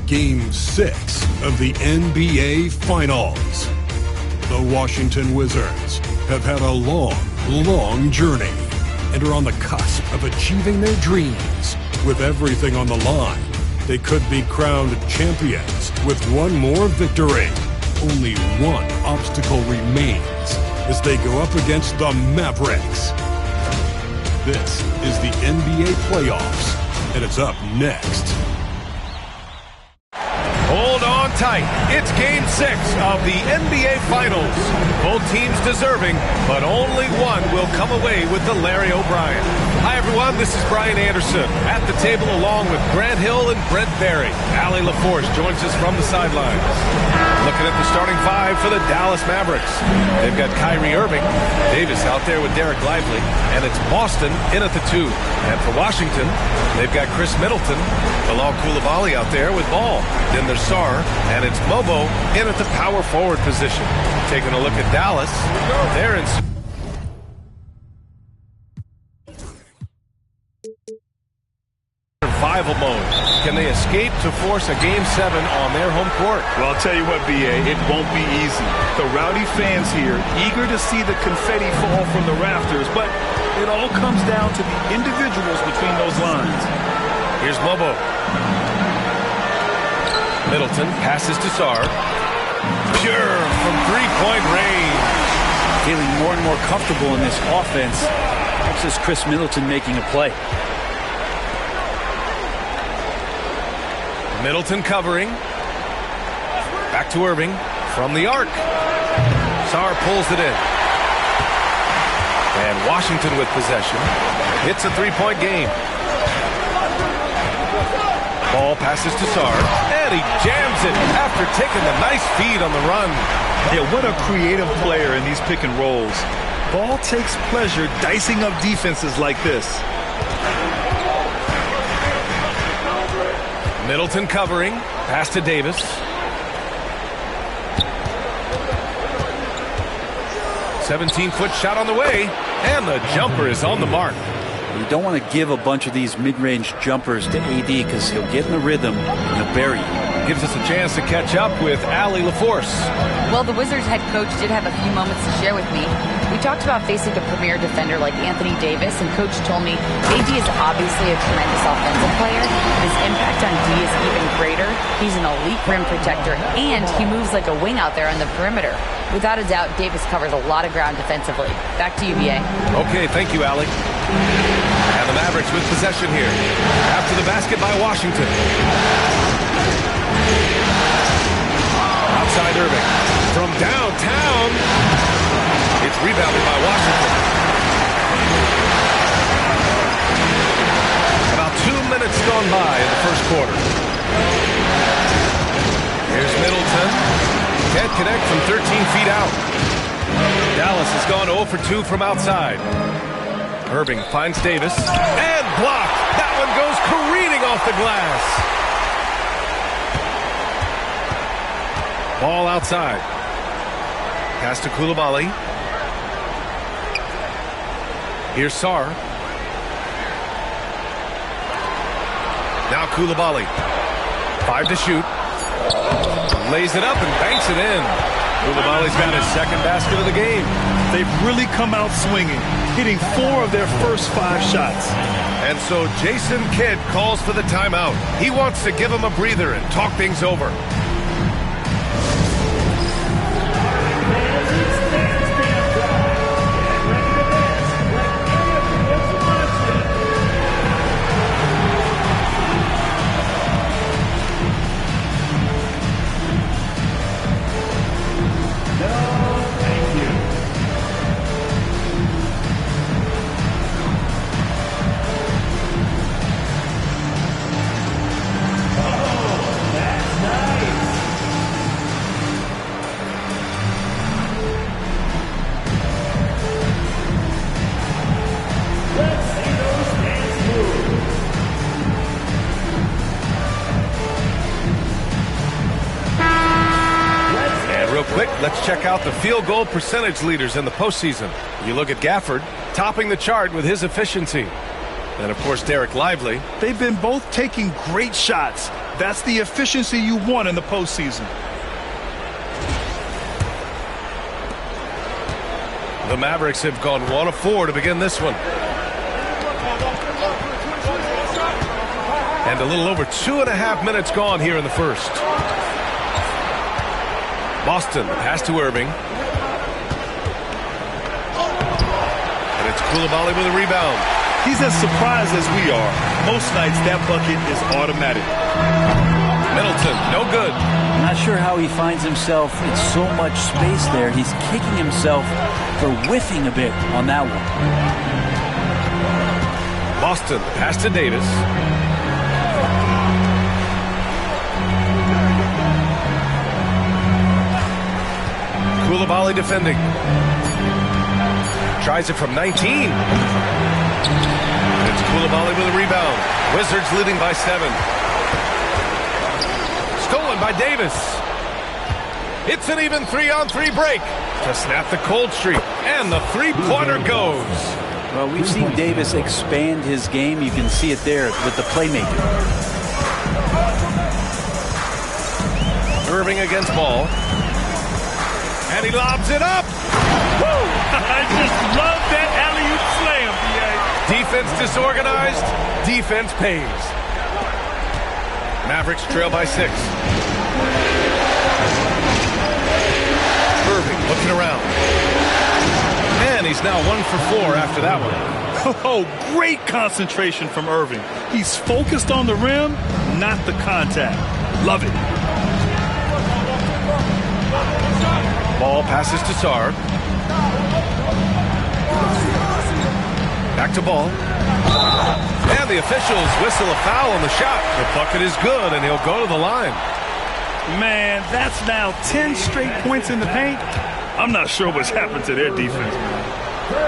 Game 6 of the NBA Finals. The Washington Wizards have had a long journey and are on the cusp of achieving their dreams. With everything on the line, they could be crowned champions with one more victory. Only one obstacle remains as they go up against the Mavericks. This is the NBA playoffs, and it's up next. Hold on tight. It's Game 6 of the NBA Finals. Both teams deserving, but only one will come away with the Larry O'Brien. Hi, everyone. This is Brian Anderson at the table along with Grant Hill and Brent Barry. Allie LaForce joins us from the sidelines. Looking at the starting five for the Dallas Mavericks. They've got Kyrie Irving, Davis out there with Derek Lively, and it's Boston in at the 2. And for Washington, they've got Chris Middleton, Bilal Coulibaly out there with Ball. Then there's Sarr, and it's Mobo in at the power forward position. Taking a look at Dallas, they're in survival mode. Can they escape to force a Game 7 on their home court? Well, I'll tell you what, B.A., it won't be easy. The rowdy fans here, eager to see the confetti fall from the rafters, but it all comes down to the individuals between those lines. Here's Mobo. Middleton passes to Sarr. Pure from three-point range. Feeling more and more comfortable in this offense. That's just Chris Middleton making a play. Middleton covering. Back to Irving from the arc. Sarr pulls it in. And Washington with possession. It's a three-point game. Ball passes to Sarr, and he jams it after taking the nice feed on the run. Yeah, what a creative player in these pick and rolls. Ball takes pleasure dicing up defenses like this. Middleton covering, pass to Davis. "17-foot shot on the way, and the jumper is on the mark. You don't want to give a bunch of these mid-range jumpers to AD because he'll get in the rhythm and he'll bury you. Gives us a chance to catch up with Allie LaForce. Well, the Wizards head coach did have a few moments to share with me. We talked about facing a premier defender like Anthony Davis, and Coach told me AD is obviously a tremendous offensive player, but his impact on D is even greater. He's an elite rim protector, and he moves like a wing out there on the perimeter. Without a doubt, Davis covers a lot of ground defensively. Back to you, BA. Okay, thank you, Allie. And the Mavericks with possession here. After the basket by Washington. Outside Irving. From downtown. It's rebounded by Washington. About 2 minutes gone by in the first quarter. Here's Middleton. Can't connect from 13 feet out. Dallas has gone 0 for 2 from outside. Irving finds Davis. And blocked. That one goes careening off the glass. Ball outside. Pass to Coulibaly. Here's Sarr. Now Coulibaly. 5 to shoot. Lays it up and banks it in. Coulibaly's got his second basket of the game. They've really come out swinging, hitting 4 of their first 5 shots. And so Jason Kidd calls for the timeout. He wants to give him a breather and talk things over. Let's check out the field goal percentage leaders in the postseason. You look at Gafford, topping the chart with his efficiency. And, of course, Derek Lively. They've been both taking great shots, That's the efficiency you want in the postseason. The Mavericks have gone 1 of 4 to begin this one. And a little over 2.5 minutes gone here in the first. Boston, pass to Irving. And it's Coulibaly with a rebound. He's as surprised as we are. Most nights that bucket is automatic. Middleton, no good. I'm not sure how he finds himself in so much space there. He's kicking himself for whiffing a bit on that one. Boston, pass to Davis. Coulibaly defending. Tries it from 19. It's Coulibaly with a rebound. Wizards leading by 7. Stolen by Davis. It's an even 3-on-3 break to snap the cold streak. And the three-pointer goes. Well, we've seen Davis expand his game. You can see it there with the playmaking. Irving against Ball. And he lobs it up. Woo! I just love that alley-oop slam, B.A. Defense disorganized. Defense pays. Mavericks trail by 6. Irving looking around. And he's now 1 for 4 after that one. Oh, great concentration from Irving. He's focused on the rim, not the contact. Love it. Ball passes to Sarr. Back to Ball. And the officials whistle a foul on the shot. The bucket is good, and he'll go to the line. Man, that's now 10 straight points in the paint. I'm not sure what's happened to their defense.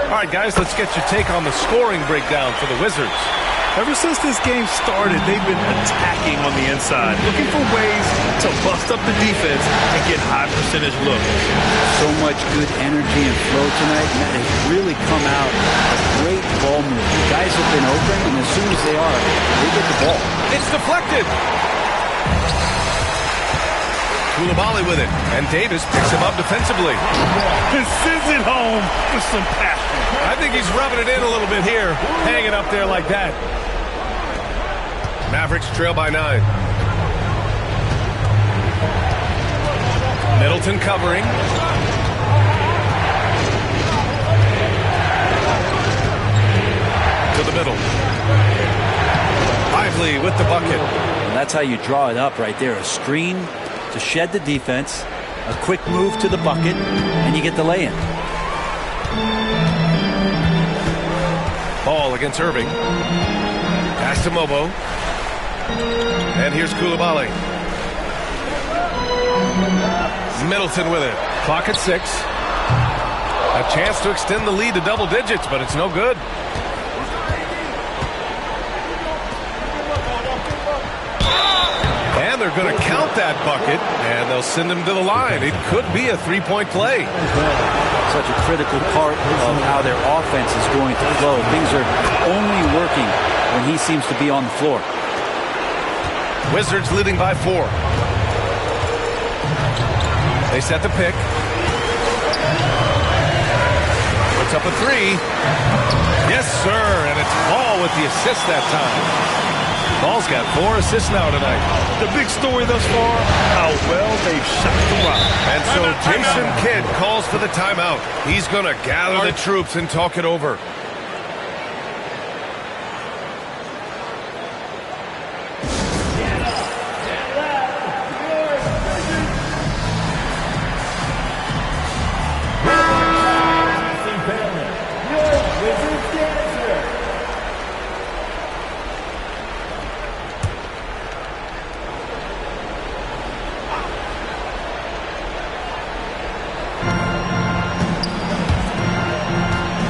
All right, guys, let's get your take on the scoring breakdown for the Wizards. Ever since this game started, they've been attacking on the inside, looking for ways to bust up the defense and get high percentage looks. So much good energy and flow tonight, and that has really come out. A great ball move. The guys have been open, and as soon as they are, they get the ball. It's deflected. Coulibaly with it, and Davis picks him up defensively. And sends it home with some passion. I think he's rubbing it in a little bit here, hanging up there like that. Mavericks trail by 9. Middleton covering. To the middle. Lively with the bucket. And that's how you draw it up right there. A screen to shed the defense, a quick move to the bucket, and you get the lay-in. Ball against Irving. Pass to Mobo. And here's Coulibaly. Middleton with it. Clock at 6. A chance to extend the lead to double digits, but it's no good. And they're going to count that bucket, and they'll send him to the line. It could be a three-point play. Such a critical part of how their offense is going to flow. Things are only working when he seems to be on the floor. Wizards leading by 4. They set the pick. Puts up a 3. Yes, sir, and it's Ball with the assist that time. Ball's got 4 assists now tonight. The big story thus far, how well they've shot the rock. And so Jason Kidd calls for the timeout. He's going to gather the troops and talk it over.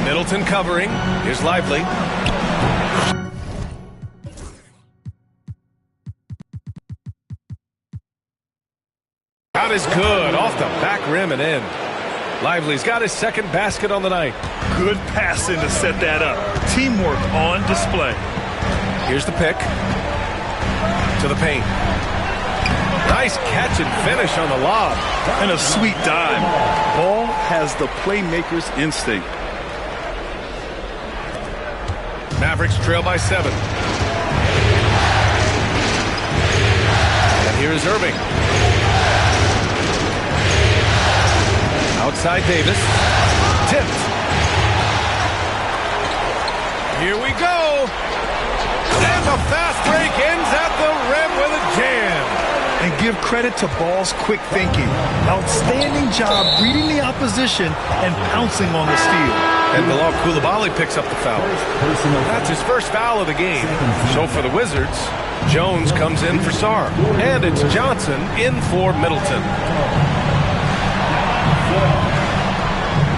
Middleton covering. Here's Lively. Shot is good. Off the back rim and in. Lively's got his second basket on the night. Good passing to set that up. Teamwork on display. Here's the pick. To the paint. Nice catch and finish on the lob. And a sweet dime. Ball has the playmaker's instinct. Mavericks trail by 7. And here is Irving. Outside Davis. Tipped. Here we go. And the fast break ends at the rim with a jam. And give credit to Ball's quick thinking. Outstanding job reading the opposition and pouncing on the steal. And Bilal Coulibaly picks up the foul. That's his first foul of the game. So for the Wizards, Jones comes in for Sarr. And it's Johnson in for Middleton.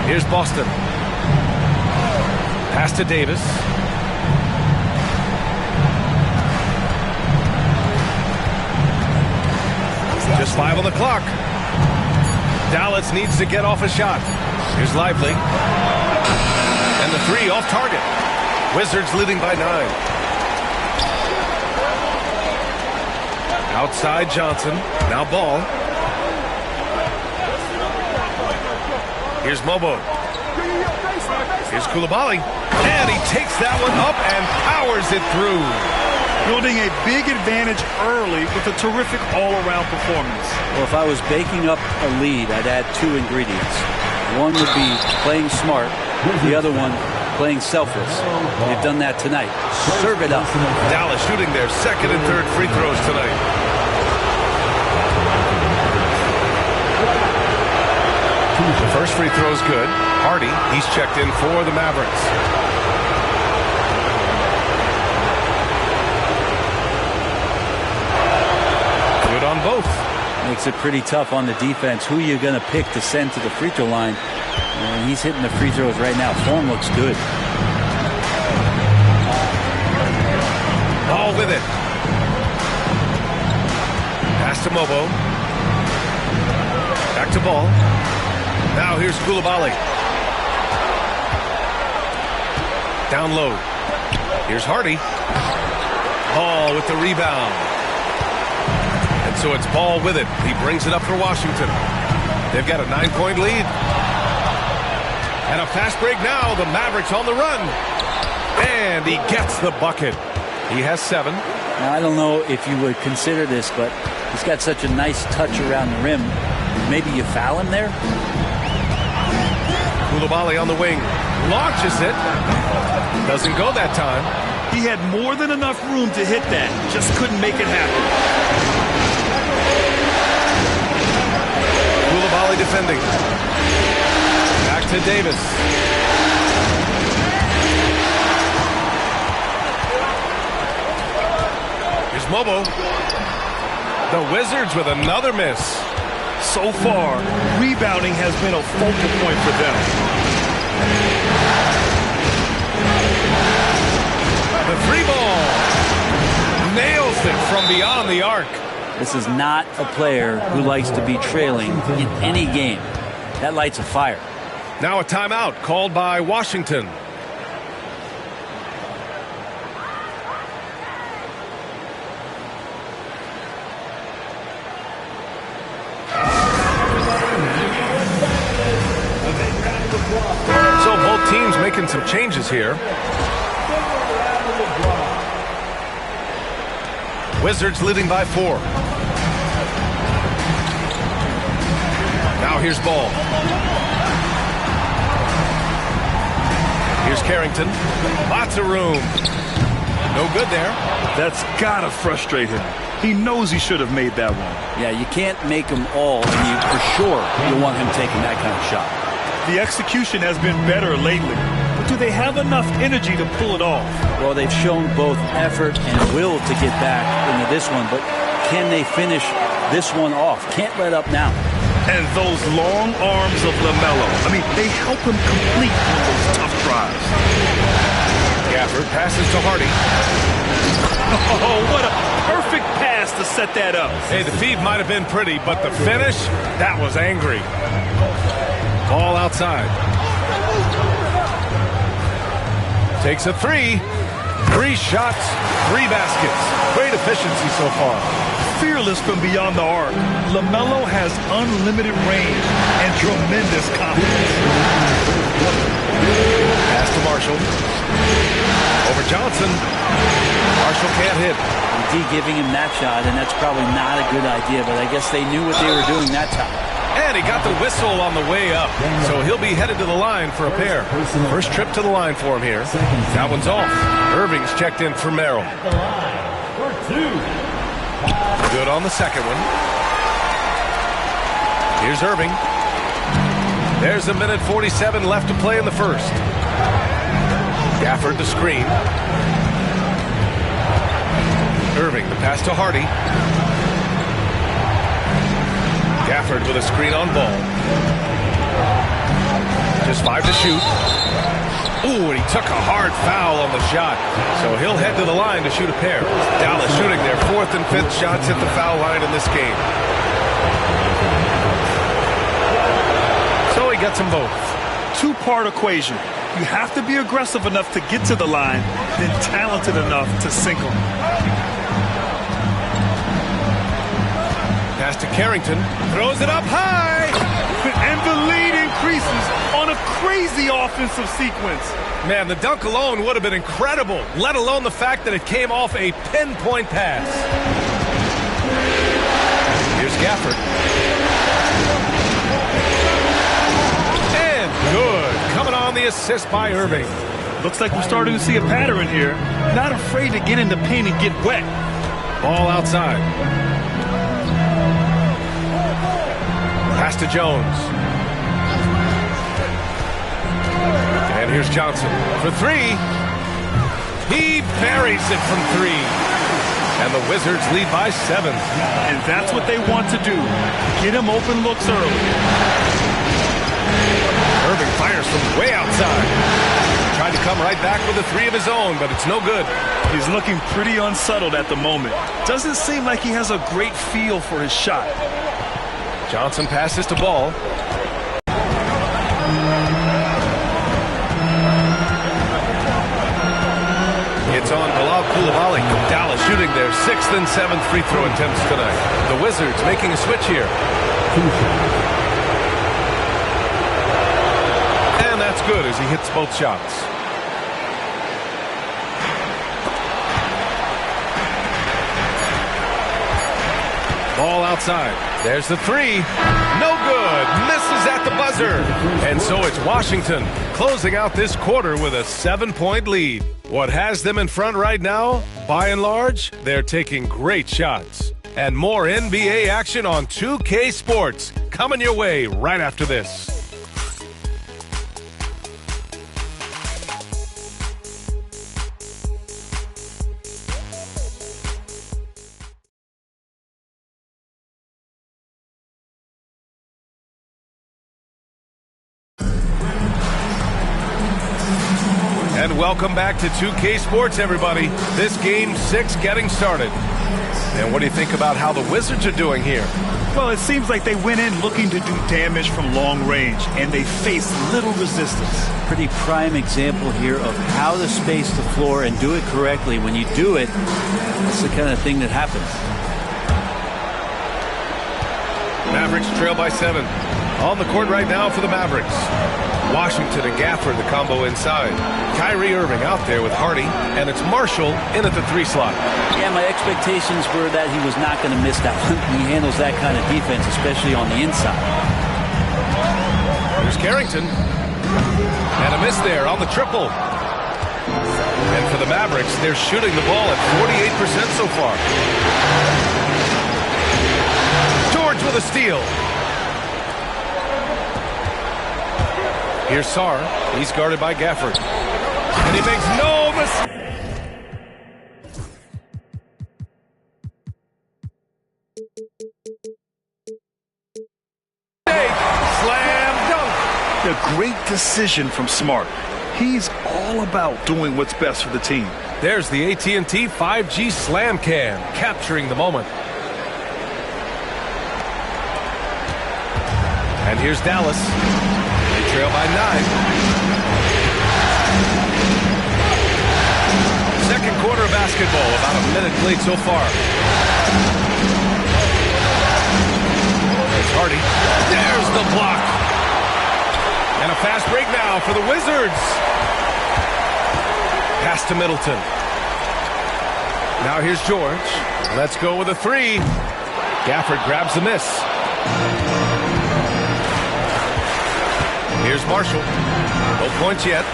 Here's Boston. Pass to Davis. Just 5 on the clock. Dallas needs to get off a shot. Here's Lively. And the 3 off target. Wizards leading by 9. Outside Johnson. Now Ball. Here's Mobo. Here's Coulibaly. And he takes that one up and powers it through. Building a big advantage early with a terrific all-around performance. Well, if I was baking up a lead, I'd add 2 ingredients. One would be playing smart. The other one, playing selfless. They've done that tonight. Serve it up. Dallas shooting their second and third free throws tonight. The first free throw is good. Hardy, he's checked in for the Mavericks. Good on both. Makes it pretty tough on the defense. Who are you going to pick to send to the free throw line? And he's hitting the free throws right now. Form looks good. Ball with it. Pass to Mobo. Back to Ball. Now here's Coulibaly. Down low. Here's Hardy. Ball with the rebound. And so it's Ball with it. He brings it up for Washington. They've got a 9-point lead. And a fast break now. The Mavericks on the run. And he gets the bucket. He has 7. Now, I don't know if you would consider this, but he's got such a nice touch around the rim. Maybe you foul him there? Coulibaly on the wing. Launches it. Doesn't go that time. He had more than enough room to hit that. Just couldn't make it happen. Coulibaly defending. Back to Davis. Here's Mobo. The Wizards with another miss. So far, rebounding has been a focal point for them. The 3-ball. Nails it from beyond the arc. This is not a player who likes to be trailing in any game. That lights a fire. Now a timeout called by Washington. So both teams making some changes here. Wizards leading by 4. Now here's Ball. Here's Carrington. Lots of room. No good there. That's gotta frustrate him. He knows he should have made that one. Yeah, you can't make them all, and you for sure you want him taking that kind of shot. The execution has been better lately. But do they have enough energy to pull it off? Well, they've shown both effort and will to get back into this one, but can they finish this one off? Can't let up now. And those long arms of LaMelo. I mean, they help him complete on those tough drives. Gafford passes to Hardy. Oh, what a perfect pass to set that up. Hey, the feed might have been pretty, but the finish, that was angry. Ball outside. Takes a 3. 3 shots, 3 baskets. Great efficiency so far. Fearless from beyond the arc. LaMelo has unlimited range and tremendous confidence. Pass to Marshall. Over Johnson. Marshall can't hit. D giving him that shot, and that's probably not a good idea, but I guess they knew what they were doing that time. And he got the whistle on the way up, so he'll be headed to the line for a pair. First trip to the line for him here. That one's off. Irving's checked in for Merrill. Good on the second one. Here's Irving. There's a minute 47 left to play in the first. Gafford the screen. Irving, the pass to Hardy. Gafford with a screen on ball. Just 5 to shoot. Ooh, and he took a hard foul on the shot. So he'll head to the line to shoot a pair. Dallas shooting their 4th and 5th shots at the foul line in this game. So he gets them both. Two-part equation. You have to be aggressive enough to get to the line, then talented enough to sink them. Pass to Carrington. Throws it up high. And the lead increases on a crazy offensive sequence. Man, the dunk alone would have been incredible, let alone the fact that it came off a pinpoint pass. Here's Gafford. And good. Coming on the assist by Irving. Looks like we're starting to see a pattern here. Not afraid to get in the paint and get wet. Ball outside. Pass to Jones. And here's Johnson for 3. He buries it from 3. And the Wizards lead by 7. And that's what they want to do. Get him open looks early. Irving fires from way outside. Tried to come right back with a 3 of his own, but it's no good. He's looking pretty unsettled at the moment. Doesn't seem like he has a great feel for his shot. Johnson passes to Ball. It's on Bilal Coulibaly. Dallas shooting their 6th and 7th free throw attempts tonight. The Wizards making a switch here. And that's good as he hits both shots. Ball outside. There's the 3. No good. Misses at the buzzer. And so it's Washington closing out this quarter with a 7-point lead. What has them in front right now? By and large, they're taking great shots. And more NBA action on 2K Sports coming your way right after this. And welcome back to 2K Sports, everybody. This game 6 getting started. And what do you think about how the Wizards are doing here? Well, it seems like they went in looking to do damage from long range, and they faced little resistance. Pretty prime example here of how to space the floor and do it correctly. When you do it, that's the kind of thing that happens. Mavericks trail by 7. On the court right now for the Mavericks. Washington and Gafford, the combo inside. Kyrie Irving out there with Hardy, and it's Marshall in at the 3 slot. Yeah, my expectations were that he was not going to miss that one. He handles that kind of defense, especially on the inside. Here's Carrington. And a miss there on the triple. And for the Mavericks, they're shooting the ball at 48% so far. George with a steal. Here's Sarr. He's guarded by Gafford. And he makes no mistake. Slam dunk. A great decision from Smart. He's all about doing what's best for the team. There's the AT&T 5G Slam Cam, capturing the moment. And here's Dallas. They trail by 9. second quarter of basketball. About a minute played so far. It's Hardy. There's the block. And a fast break now for the Wizards. Pass to Middleton. Now here's George. Let's go with a three. Gafford grabs the miss. Here's Marshall. No points yet.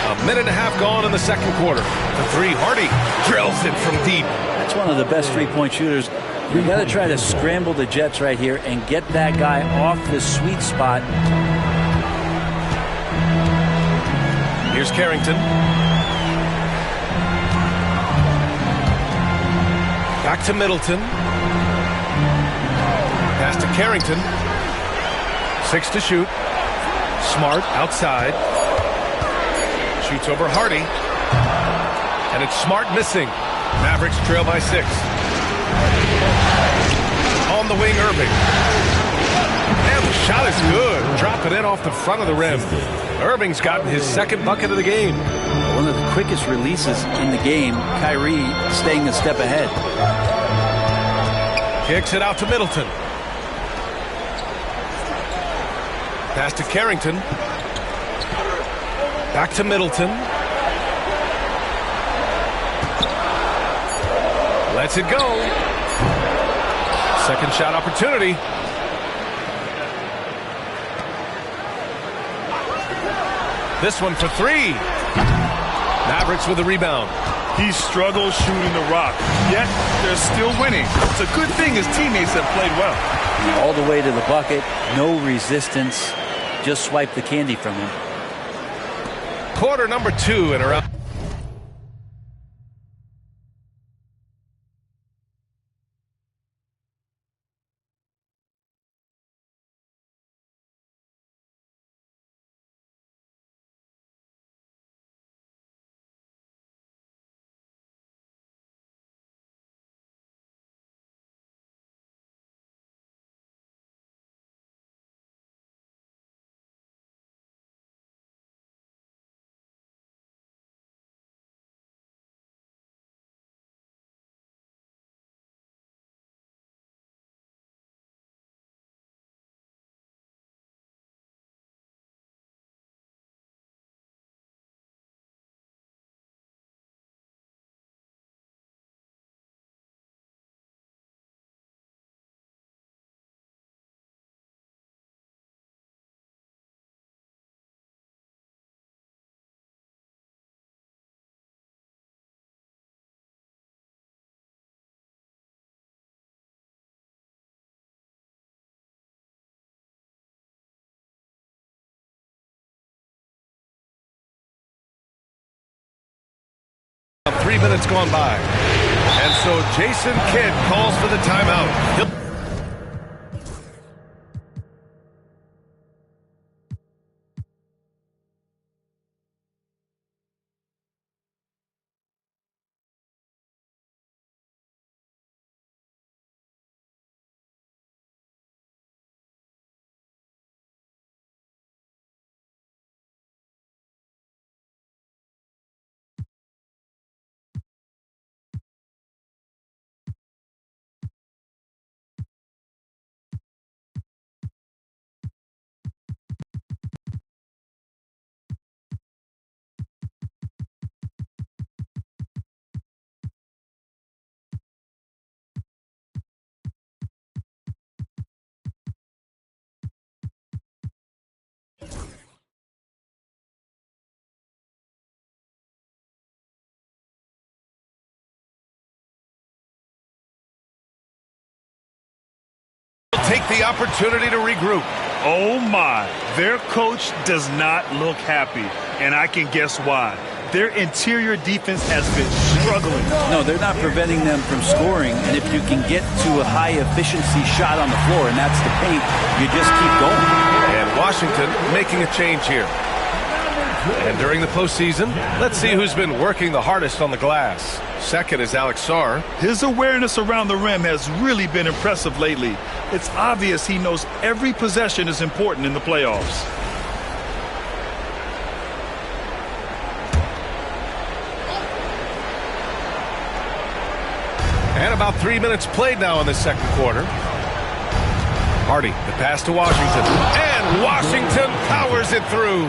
A minute and a half gone in the second quarter. The three, Hardy drills it from deep. That's one of the best three-point shooters. You got to try to scramble the Jets right here and get that guy off the sweet spot. Here's Carrington. Back to Middleton. Pass to Carrington. 6 to shoot. Smart outside. Shoots over Hardy. And it's Smart missing. Mavericks trail by 6. On the wing, Irving. And the shot is good. Drop it in off the front of the rim. Irving's gotten his second bucket of the game. One of the quickest releases in the game. Kyrie staying a step ahead. Kicks it out to Middleton. Pass to Carrington. Back to Middleton. Lets it go. Second shot opportunity. This one for three. Mavericks with the rebound. He struggles shooting the rock, yet they're still winning. It's a good thing his teammates have played well. All the way to the bucket, no resistance. Just swipe the candy from him. Quarter number 2 and around. Three minutes gone by. And so Jason Kidd calls for the timeout. Take the opportunity to regroup. Oh my, their coach does not look happy, and I can guess why. Their interior defense has been struggling. No, they're not preventing them from scoring, and if you can get to a high efficiency shot on the floor, and that's the paint, you just keep going. And Washington making a change here. And during the postseason, let's see who's been working the hardest on the glass. Second is Alex Sarr. His awareness around the rim has really been impressive lately. It's obvious he knows every possession is important in the playoffs. And about 3 minutes played now in the second quarter. Hardy, the pass to Washington. And Washington powers it through.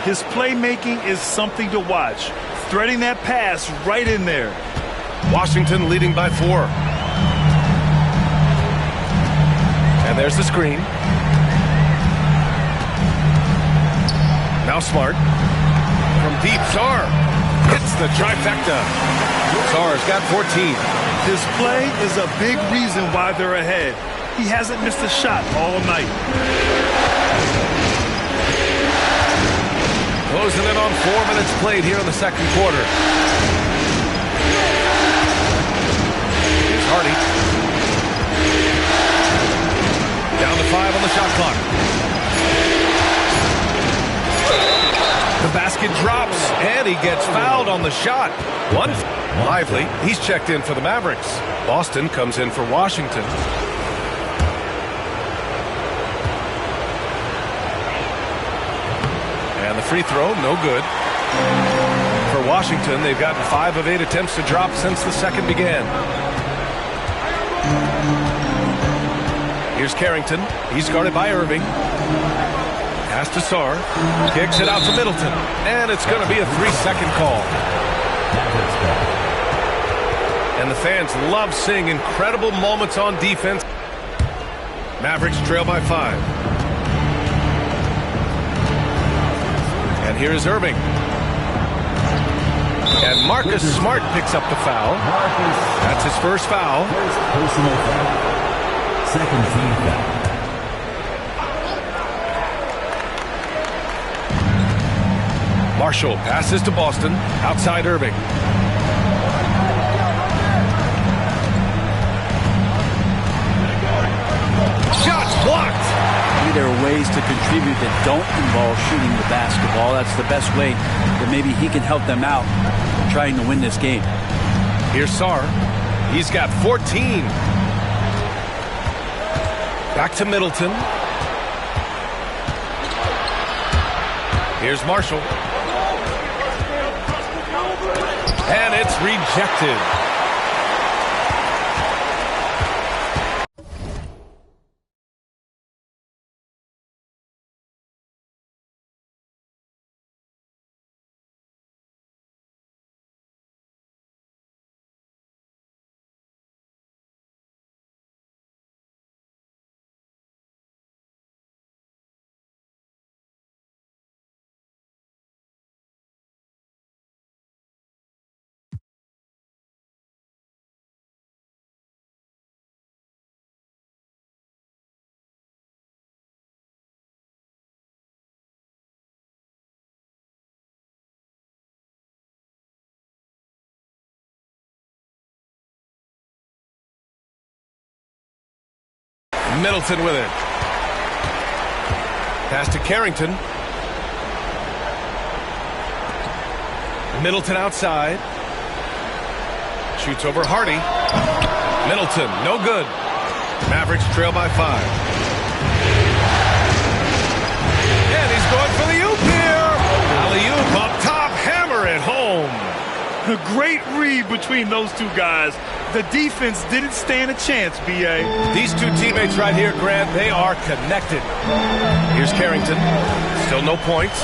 His playmaking is something to watch. Threading that pass right in there. Washington leading by 4. And there's the screen. Now Smart. From deep, Sarr hits the trifecta. Sarr's got 14. This play is a big reason why they're ahead. He hasn't missed a shot all night. Closing in on 4 minutes played here in the second quarter. Here's Hardy. Down to 5 on the shot clock. The basket drops, and he gets fouled on the shot. One. Lively, he's checked in for the Mavericks. Boston comes in for Washington. And the free throw, no good. For Washington, they've gotten 5 of 8 attempts to drop since the second began. Here's Carrington. He's guarded by Irving. Pass to Sarr. Kicks it out to Middleton. And it's going to be a 3-second call. And the fans love seeing incredible moments on defense. Mavericks trail by 5. And here's Irving. And Marcus Smart picks up the foul. That's his first foul. Personal foul. Second team foul. Marshall passes to Boston. Outside Irving. Shots blocked. Maybe there are ways to contribute that don't involve shooting the basketball. That's the best way that maybe he can help them out trying to win this game. Here's Sarr. He's got 14. Back to Middleton. Here's Marshall. And it's rejected. Middleton with it. Pass to Carrington. Middleton outside. Shoots over Hardy. Middleton, no good. Mavericks trail by 5. And he's going for the oop here. Alley-oop up top, hammer it home. A great read between those two guys. The defense didn't stand a chance, B.A. These two teammates right here, Grant, they are connected. Here's Carrington. Still no points.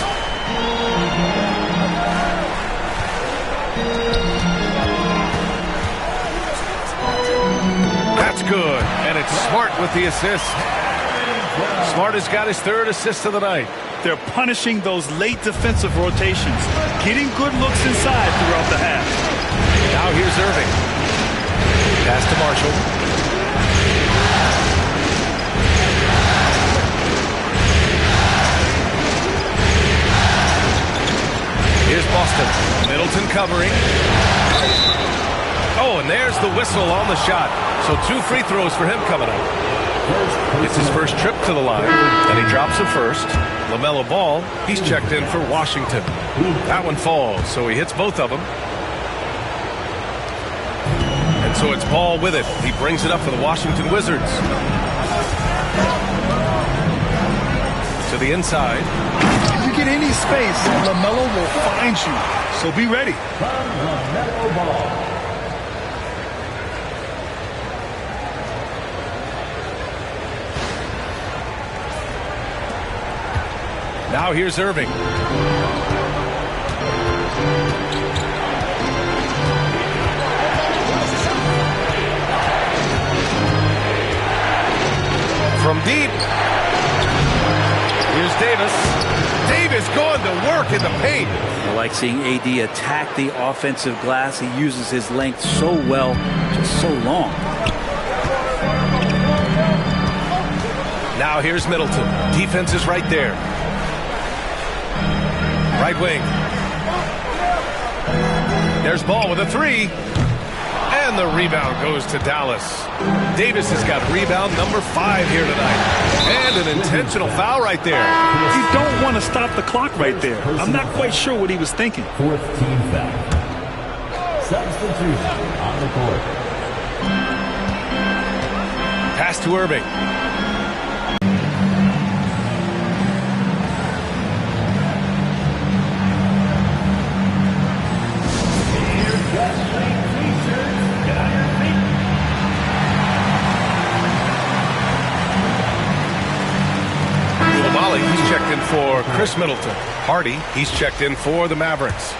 That's good. And it's Smart with the assist. Smart has got his 3rd assist of the night. They're punishing those late defensive rotations, getting good looks inside throughout the half. Now here's Irving. Pass to Marshall. Here's Boston. Middleton covering. Oh, and there's the whistle on the shot. So 2 free throws for him coming up. It's his first trip to the line, and he drops it first. LaMelo Ball, he's checked in for Washington. That one falls, so he hits both of them. And so it's Ball with it. He brings it up for the Washington Wizards. To the inside. If you get any space, LaMelo will find you. So be ready. Now here's Irving. From deep. Here's Davis. Davis going to work in the paint. I like seeing AD attack the offensive glass. He uses his length so well, just so long. Now here's Middleton. Defense is right there. Right wing. There's Ball with a three. And the rebound goes to Dallas. Davis has got rebound number 5 here tonight. And an intentional foul right there. You don't want to stop the clock right there. I'm not quite sure what he was thinking. 4th team foul. Substitution on the court. Pass to Irving. He's checked in for Chris Middleton. Hardy, he's checked in for the Mavericks.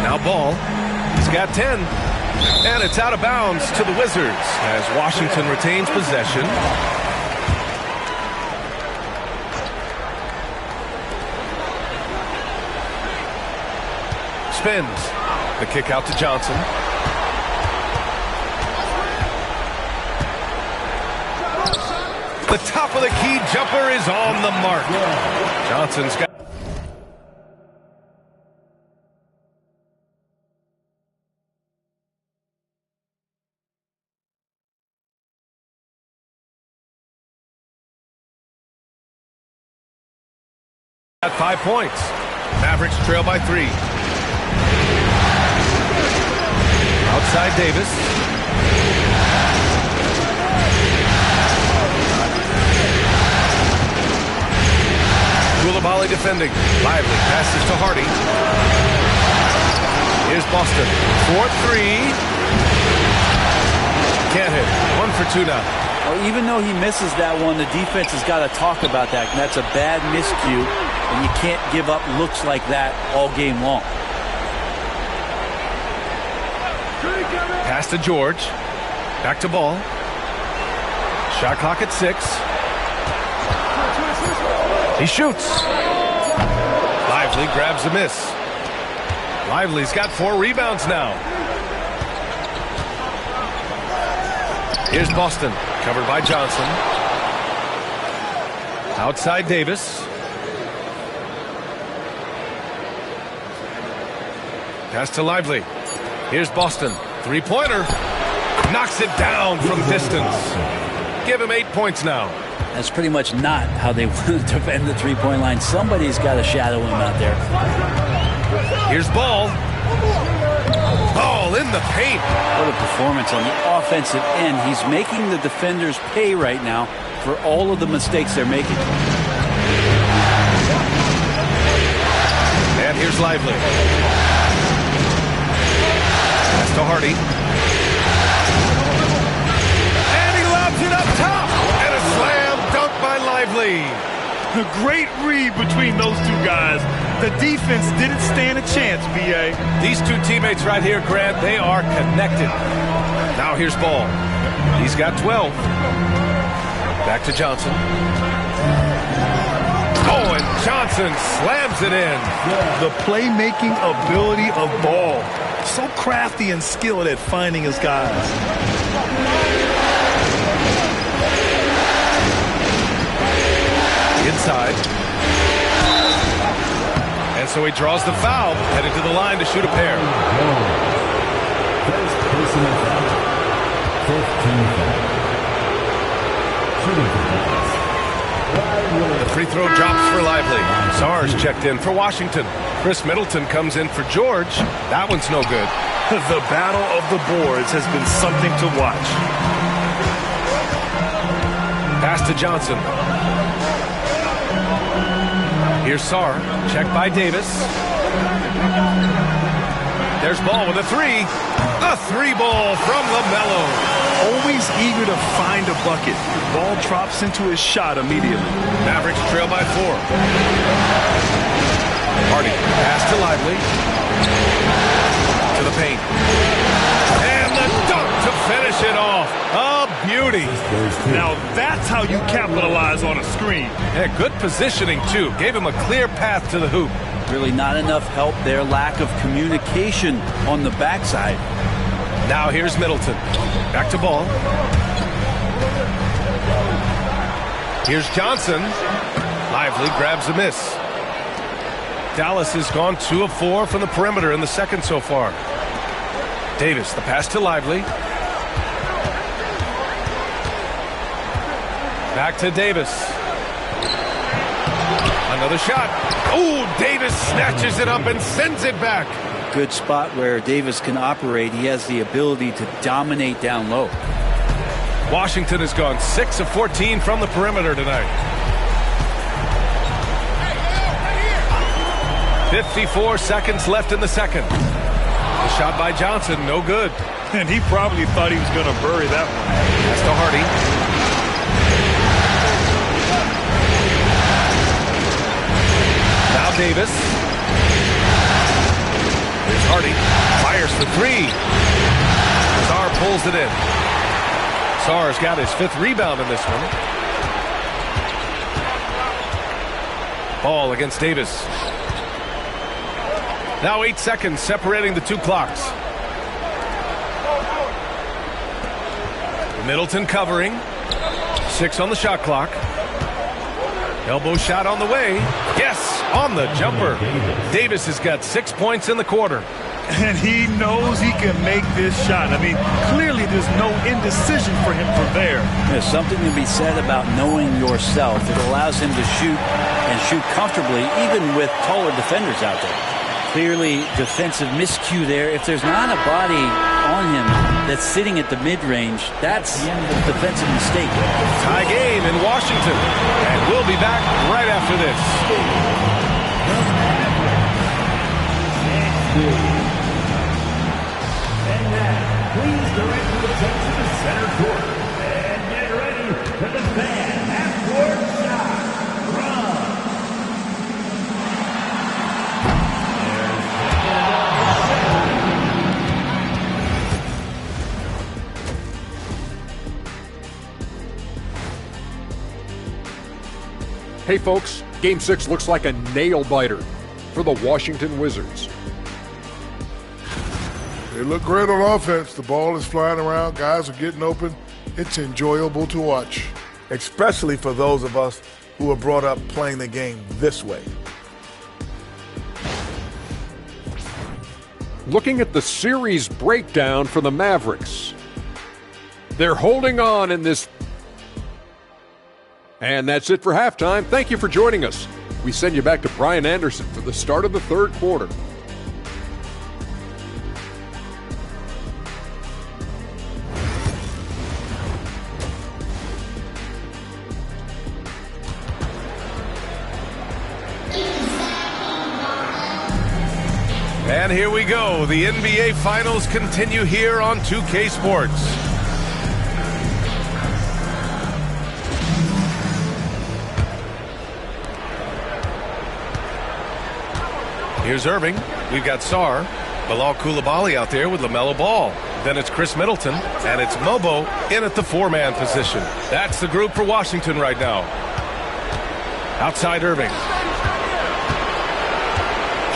Now Ball, he's got 10. And it's out of bounds to the Wizards as Washington retains possession. Spins. The kick out to Johnson. The top of the key jumper is on the mark. Johnson's got... At 5 points. Mavericks trail by 3. Outside Davis. Koulibaly defending. Lively passes to Hardy. Here's Boston. 4-3. Can't hit. 1 for 2 now. Well, even though he misses that one, the defense has got to talk about that. And that's a bad miscue, and you can't give up looks like that all game long. Pass to George. Back to Ball. Shot clock at 6. He shoots. Lively grabs the miss. Lively's got 4 rebounds now. Here's Boston. Covered by Johnson. Outside Davis. Pass to Lively. Here's Boston. 3-pointer. Knocks it down from distance. Give him 8 points now. That's pretty much not how they want to defend the three-point line. Somebody's got to shadow him out there. Here's Ball. Ball in the paint. What a performance on the offensive end. He's making the defenders pay right now for all of the mistakes they're making. And here's Lively. Pass to Hardy. And he lobs it up top. And a slam dunk by Lively. A great read between those two guys. The defense didn't stand a chance, B.A. These two teammates right here, Grant, they are connected. Now here's Ball. He's got 12. Back to Johnson. Oh, and Johnson slams it in. The playmaking ability of Ball. So crafty and skilled at finding his guys. Inside. And so he draws the foul, headed to the line to shoot a pair. First personal foul. 5th team foul. Shooting for Dallas. The free throw drops for Lively. Sars checked in for Washington. Chris Middleton comes in for George. That one's no good. The battle of the boards has been something to watch. Pass to Johnson. Here's Sar. Checked by Davis. There's Ball with a three. A three ball from LaMelo. Always eager to find a bucket. Ball drops into his shot immediately. Mavericks trail by 4. Hardy, pass to Lively. To the paint. And the dunk to finish it off. A beauty. Now that's how you capitalize on a screen. Yeah, good positioning, too. Gave him a clear path to the hoop. Really not enough help there. Lack of communication on the backside. Now here's Middleton. Back to Ball. Here's Johnson. Lively grabs a miss. Dallas has gone 2 of 4 from the perimeter in the second so far. Davis, the pass to Lively. Back to Davis. Another shot. Oh, Davis snatches it up and sends it back. Good spot where Davis can operate. He has the ability to dominate down low. Washington has gone 6 of 14 from the perimeter tonight. 54 seconds left in the second. The shot by Johnson, no good. And he probably thought he was going to bury that one. That's to Hardy. Now Davis. Here's Hardy. Fires the three. Sarr pulls it in. Sarr's got his 5th rebound in this one. Ball against Davis. Now 8 seconds separating the 2 clocks. Middleton covering. 6 on the shot clock. Elbow shot on the way. Yes, on the jumper. Davis has got 6 points in the quarter. And he knows he can make this shot. I mean, clearly there's no indecision for him from there. There's something to be said about knowing yourself. It allows him to shoot and shoot comfortably, even with taller defenders out there. Clearly defensive miscue there. If there's not a body on him that's sitting at the mid-range, that's a defensive mistake. Tie game in Washington. And we'll be back right after this. And now, please direct your attention to center court. And get ready for the fan half-court shot. Hey folks, Game 6 looks like a nail-biter for the Washington Wizards. They look great on offense. The ball is flying around. Guys are getting open. It's enjoyable to watch. Especially for those of us who were brought up playing the game this way. Looking at the series breakdown for the Mavericks. They're holding on in this. And that's it for halftime. Thank you for joining us. We send you back to Brian Anderson for the start of the third quarter. And here we go. The NBA Finals continue here on 2K Sports. Here's Irving. We've got Sarr. Bilal Coulibaly out there with LaMelo Ball. Then it's Chris Middleton. And it's Mobo in at the 4-man position. That's the group for Washington right now. Outside Irving.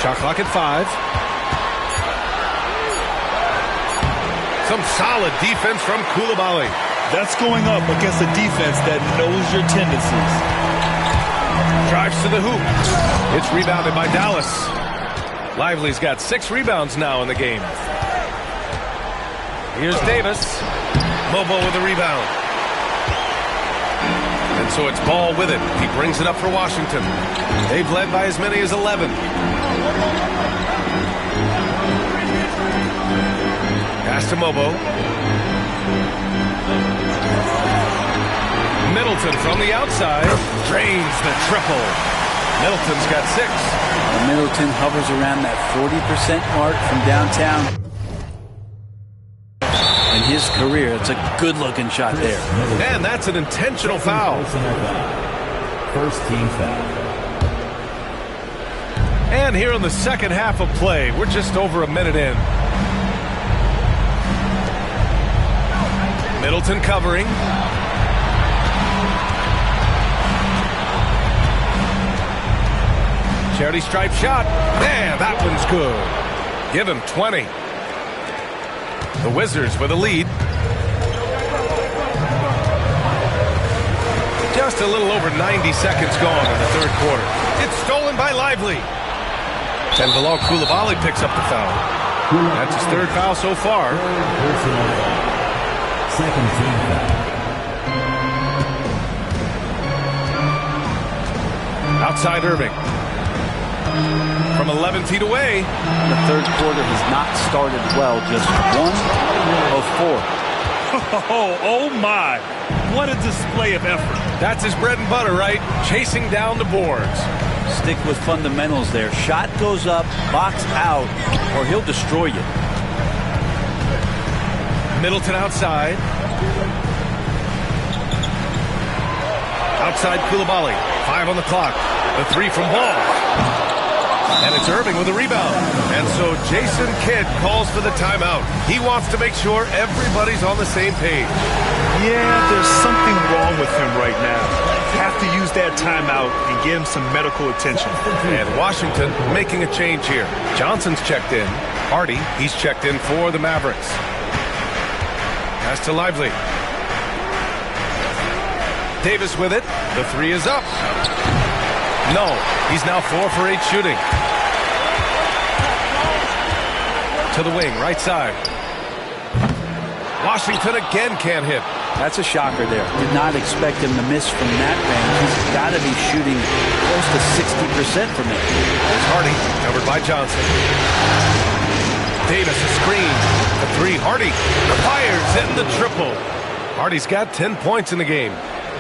Shot clock at 5. Some solid defense from Coulibaly. That's going up against a defense that knows your tendencies. Drives to the hoop. It's rebounded by Dallas. Lively's got 6 rebounds now in the game. Here's Davis. Mobo with a rebound. And so it's Ball with it. He brings it up for Washington. They've led by as many as 11. Pass to Mobo. Middleton from the outside. Drains the triple. Middleton's got 6. And Middleton hovers around that 40% mark from downtown. In his career, it's a good-looking shot there. And that's an intentional foul. First team foul. And here in the second half of play, we're just over a minute in. Middleton covering. Charity stripe shot. Man, that one's good. Give him 20. The Wizards with a lead. Just a little over 90 seconds gone in the third quarter. It's stolen by Lively. And Bilal Coulibaly picks up the foul. That's his third foul so far. Second team foul. Outside Irving. From 11 feet away. The third quarter has not started well. Just 1 of 4. Oh my. What a display of effort. That's his bread and butter, right? Chasing down the boards. Stick with fundamentals there. Shot goes up, box out, or he'll destroy you. Middleton outside. Outside Coulibaly. 5 on the clock. The 3 from Ball. And it's Irving with a rebound. And so Jason Kidd calls for the timeout. He wants to make sure everybody's on the same page. Yeah, there's something wrong with him right now. Have to use that timeout and get him some medical attention. And Washington making a change here. Johnson's checked in. Hardy, he's checked in for the Mavericks. Pass to Lively. Davis with it. The 3 is up. No, he's now 4 for 8 shooting. To the wing, right side. Washington again can't hit. That's a shocker there. Did not expect him to miss from that range. He's got to be shooting close to 60% from it. There's Hardy, covered by Johnson. Davis a screen. The 3, Hardy. The fires in the triple. Hardy's got 10 points in the game.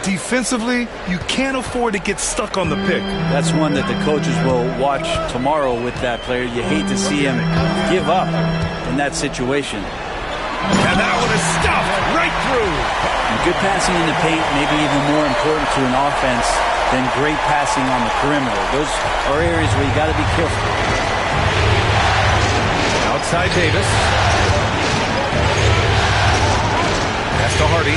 Defensively, you can't afford to get stuck on the pick. That's one that the coaches will watch tomorrow with that player. You hate to see him give up in that situation. And that one is stuffed right through. And good passing in the paint may be even more important to an offense than great passing on the perimeter. Those are areas where you got to be careful. Outside Davis. Pass to Hardy.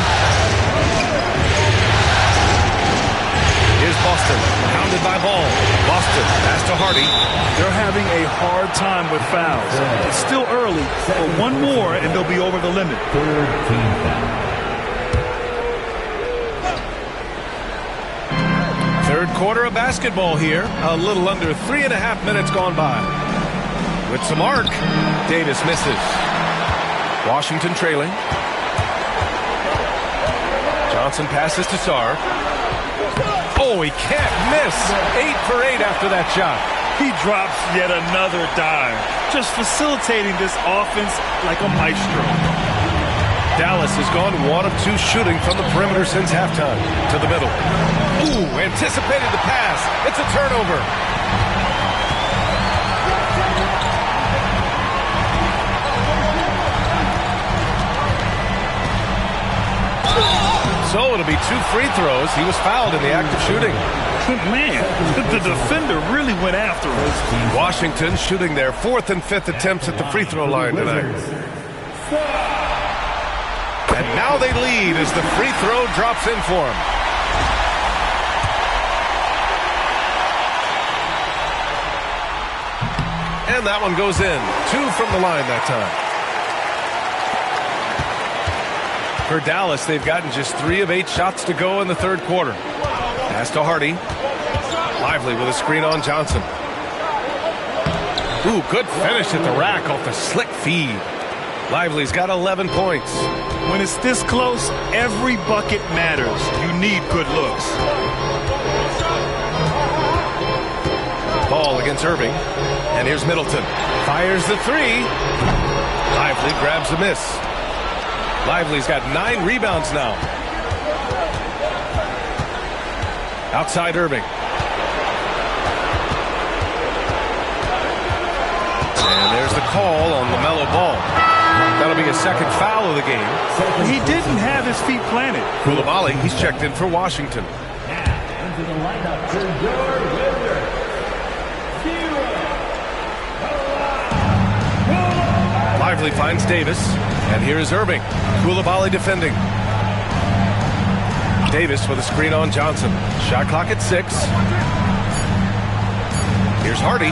Here's Boston, pounded by Ball. Boston, pass to Hardy. They're having a hard time with fouls. It's still early, but one more and they'll be over the limit. Third team foul. Third quarter of basketball here. A little under 3.5 minutes gone by. With some arc, Davis misses. Washington trailing. Johnson passes to Sarr. Oh, he can't miss. 8 for 8 after that shot. He drops yet another dime, just facilitating this offense like a maestro. Dallas has gone 1 of 2 shooting from the perimeter since halftime. To the middle. Ooh, anticipated the pass. It's a turnover. So it'll be 2 free throws. He was fouled in the act of shooting. Man, the defender really went after him. Washington shooting their 4th and 5th attempts at the free throw line tonight. And now they lead as the free throw drops in for him. And that one goes in. 2 from the line that time. For Dallas, they've gotten just 3 of 8 shots to go in the third quarter. Pass to Hardy. Lively with a screen on Johnson. Ooh, good finish at the rack off the slick feed. Lively's got 11 points. When it's this close, every bucket matters. You need good looks. Ball against Irving. And here's Middleton. Fires the 3. Lively grabs the miss. Lively's got 9 rebounds now. Outside Irving. And there's the call on LaMelo Ball. That'll be his second foul of the game. He didn't have his feet planted. Coulibaly, he's checked in for Washington. Now into the lineup for your Wizards. Lively finds Davis, and here is Irving. Coulibaly defending. Davis with a screen on Johnson. Shot clock at 6. Here's Hardy.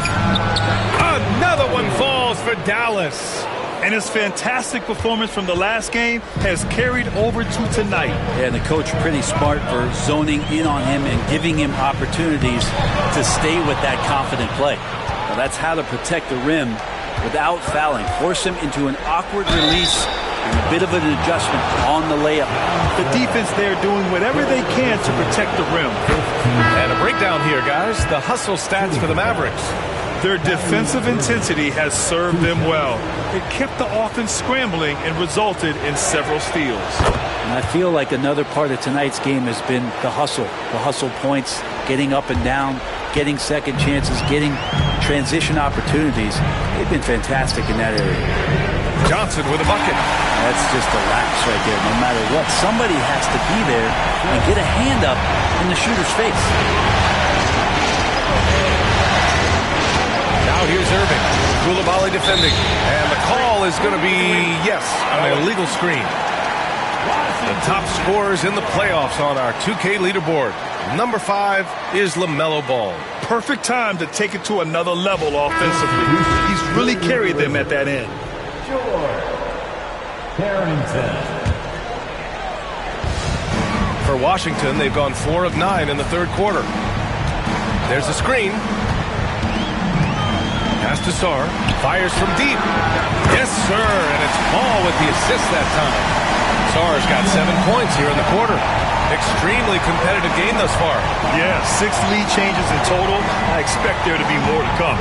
Another one falls for Dallas. And his fantastic performance from the last game has carried over to tonight. Yeah, and the coach pretty smart for zoning in on him and giving him opportunities to stay with that confident play. Now, that's how to protect the rim without fouling. Force him into an awkward release and a bit of an adjustment on the layup. The defense there doing whatever they can to protect the rim. And a breakdown here, guys. The hustle stats for the Mavericks. Their defensive intensity has served them well. It kept the offense scrambling and resulted in several steals. And I feel like another part of tonight's game has been the hustle points, getting up and down, getting second chances, getting transition opportunities. They've been fantastic in that area. Johnson with a bucket. That's just a lapse right there. No matter what, somebody has to be there and get a hand up in the shooter's face. Now here's Irving. Coulibaly defending. And the call is going to be, yes, an illegal screen. The top scorers in the playoffs on our 2K leaderboard. Number 5 is LaMelo Ball. Perfect time to take it to another level offensively. He's really carried them at that end. George Harrington. For Washington, they've gone 4 of 9 in the third quarter. There's a screen. Pass to Sarr. Fires from deep. Yes, sir. And it's Ball with the assist that time. Sarr's got 7 points here in the quarter. Extremely competitive game thus far. Yeah, 6 lead changes in total. I expect there to be more to come.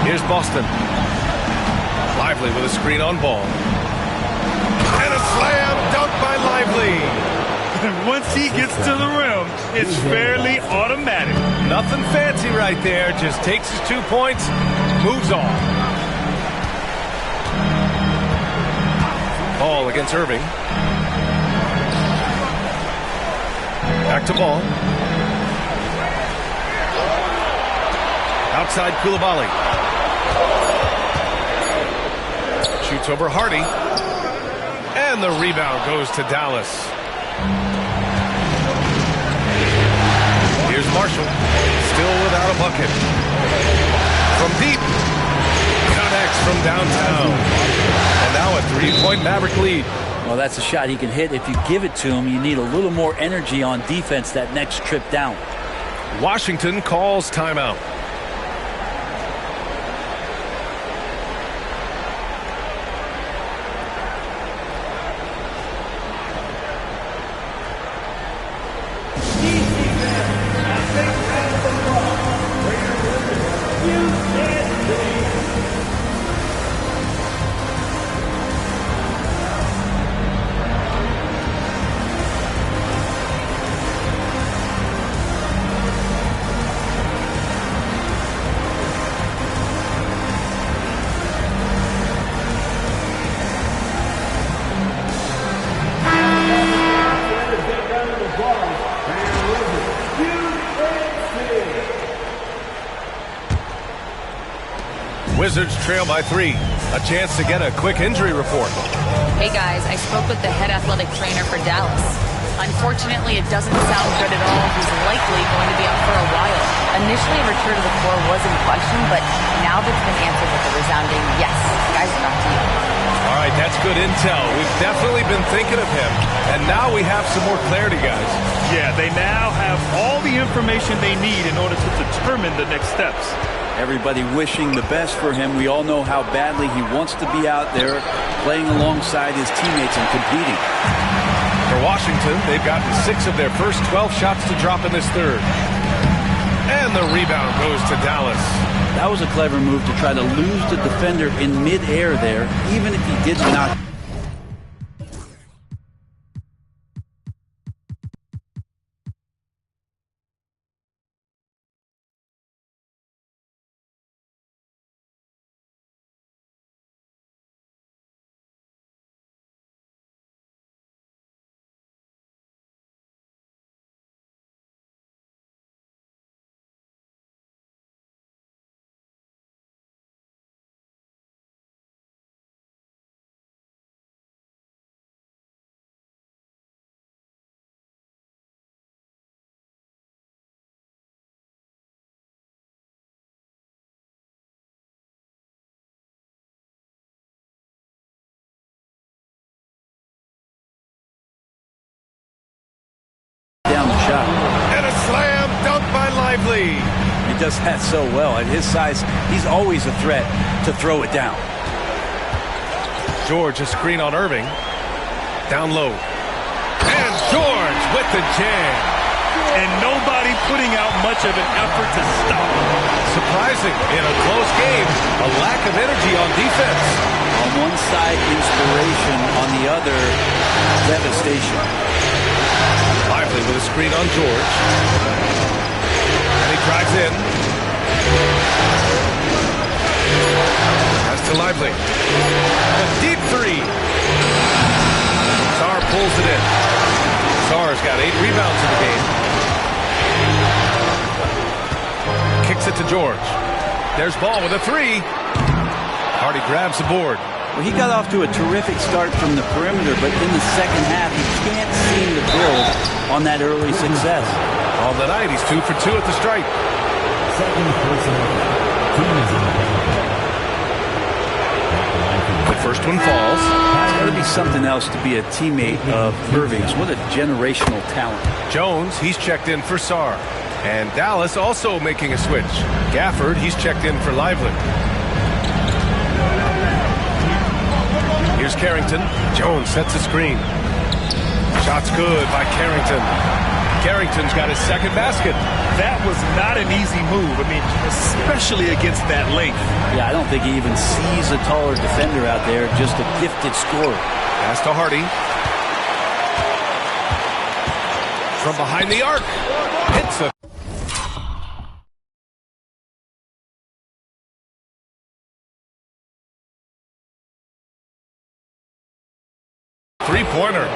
Here's Boston. Lively with a screen on Ball. And a slam dunk by Lively. And once he gets to the rim, it's fairly automatic. Nothing fancy right there. Just takes his 2 points, moves on. Ball against Irving. Back to Ball. Outside Coulibaly. Shoots over Hardy. And the rebound goes to Dallas. Here's Marshall. Still without a bucket. From deep. Connects from downtown. And now a 3-point Maverick lead. Well, that's a shot he can hit. If you give it to him, you need a little more energy on defense that next trip down. Washington calls timeout. Wizards trail by 3. A chance to get a quick injury report. Hey guys, I spoke with the head athletic trainer for Dallas. Unfortunately, it doesn't sound good at all. He's likely going to be out for a while. Initially, a return to the core was in question, but now that's been answered with a resounding yes. Guys, back to you. All right, that's good intel. We've definitely been thinking of him, and now we have some more clarity, guys. Yeah, they now have all the information they need in order to determine the next steps. Everybody wishing the best for him. We all know how badly he wants to be out there playing alongside his teammates and competing. For Washington, they've gotten 6 of their first 12 shots to drop in this third. And the rebound goes to Dallas. That was a clever move to try to lose the defender in midair there, even if he did not. shot. And a slam dunk by Lively. He does that so well. At his size, he's always a threat to throw it down. George, a screen on Irving. Down low. And George with the jam. And nobody putting out much of an effort to stop him. Surprising in a close game, a lack of energy on defense. On one side, inspiration. On the other, devastation. Lively with a screen on George. And he drives in. Pass to Lively. A deep three. Sarr pulls it in. Sarr's got 8 rebounds in the game. Kicks it to George. There's Ball with a 3. Hardy grabs the board. Well, he got off to a terrific start from the perimeter, but in the second half, he can't seem to build on that early success. On the night, he's 2 for 2 at the stripe. Second personal. Team is in the penalty. The first one falls. It's got to be something else to be a teammate of Irving's. What a generational talent. Jones, he's checked in for Sarr. And Dallas also making a switch. Gafford, he's checked in for Lively. Here's Carrington. Jones sets a screen. Shot's good by Carrington. Carrington's got his second basket. That was not an easy move. I mean, especially against that length. Yeah, I don't think he even sees a taller defender out there, just a gifted scorer. Pass to Hardy. From behind the arc. Hits a three-pointer.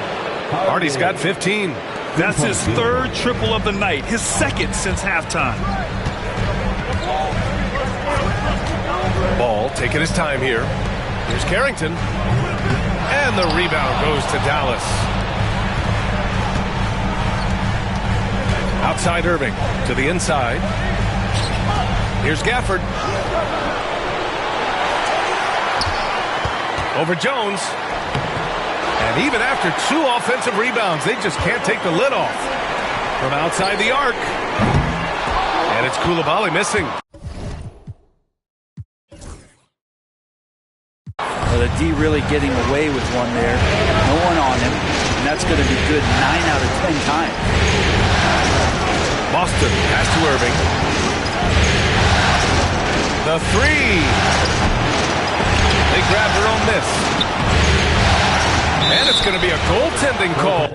Hardy's got 15. That's his third triple of the night, his second since halftime. Ball taking his time here. Here's Carrington. And the rebound goes to Dallas. Outside Irving to the inside. Here's Gafford. Over Jones. And even after 2 offensive rebounds, they just can't take the lid off. From outside the arc. And it's Coulibaly missing. Well, the D really getting away with one there. No one on him. And that's going to be good 9 out of 10 times. Boston pass to Irving. The 3. They grab their own miss. And it's going to be a goaltending call.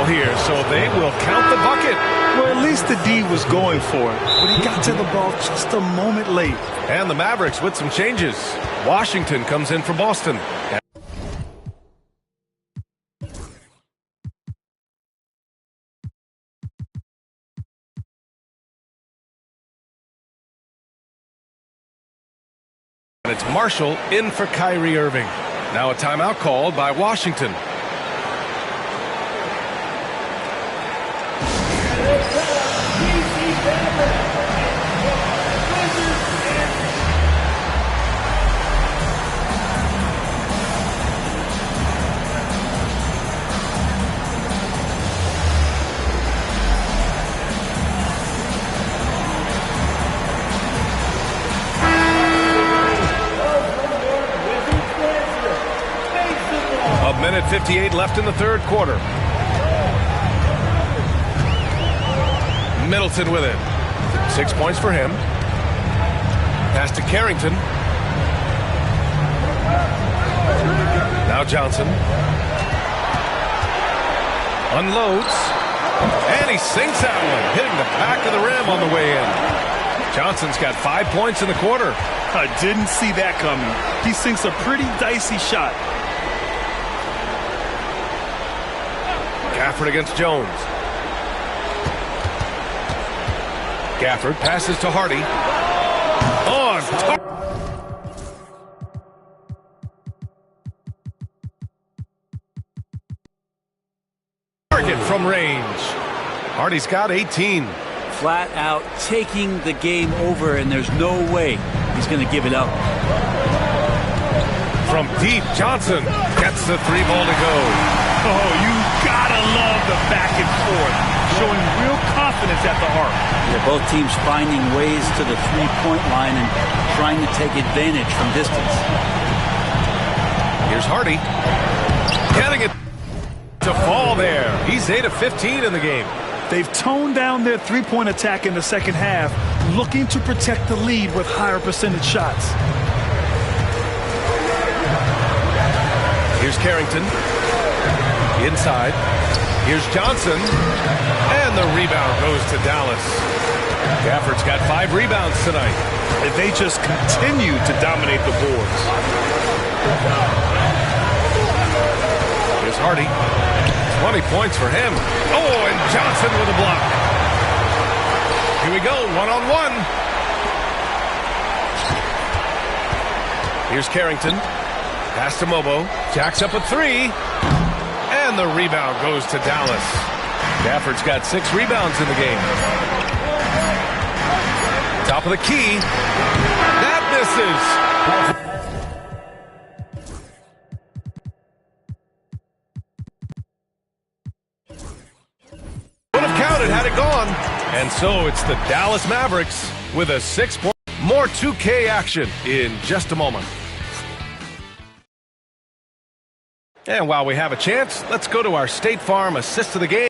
Here, so they will count the bucket. Well, at least the D was going for it, but he got to the ball just a moment late. And the Mavericks with some changes. Washington comes in for Boston. And it's Marshall in for Kyrie Irving. Now a timeout called by Washington. A minute 58 left in the third quarter. Middleton with it. 6 points for him. Pass to Carrington. Now Johnson. Unloads. And he sinks that one, hitting the back of the rim on the way in. Johnson's got 5 points in the quarter. I didn't see that coming. He sinks a pretty dicey shot. Gafford against Jones. Gafford passes to Hardy. On target from range. Hardy's got 18. flat out taking the game over, and there's no way he's going to give it up. From deep, Johnson gets the three ball to go. Oh, you gotta love the back and forth, showing real confidence at the arc. Yeah, both teams finding ways to the three-point line and trying to take advantage from distance. Here's Hardy. Getting it to fall there. He's 8 of 15 in the game. They've toned down their three-point attack in the second half, looking to protect the lead with higher percentage shots. Here's Carrington. Inside. Here's Johnson. And the rebound goes to Dallas. Gafford's got 5 rebounds tonight. And they just continue to dominate the boards. Here's Hardy. 20 points for him. Oh, and Johnson with a block. Here we go, one-on-one. Here's Carrington. Pass to Mobo. Jacks up a 3. And the rebound goes to Dallas. Gafford's got 6 rebounds in the game. Top of the key. That misses. Would have counted had it gone. And so it's the Dallas Mavericks with a 6-point. More 2K action in just a moment. And while we have a chance, let's go to our State Farm assist of the game.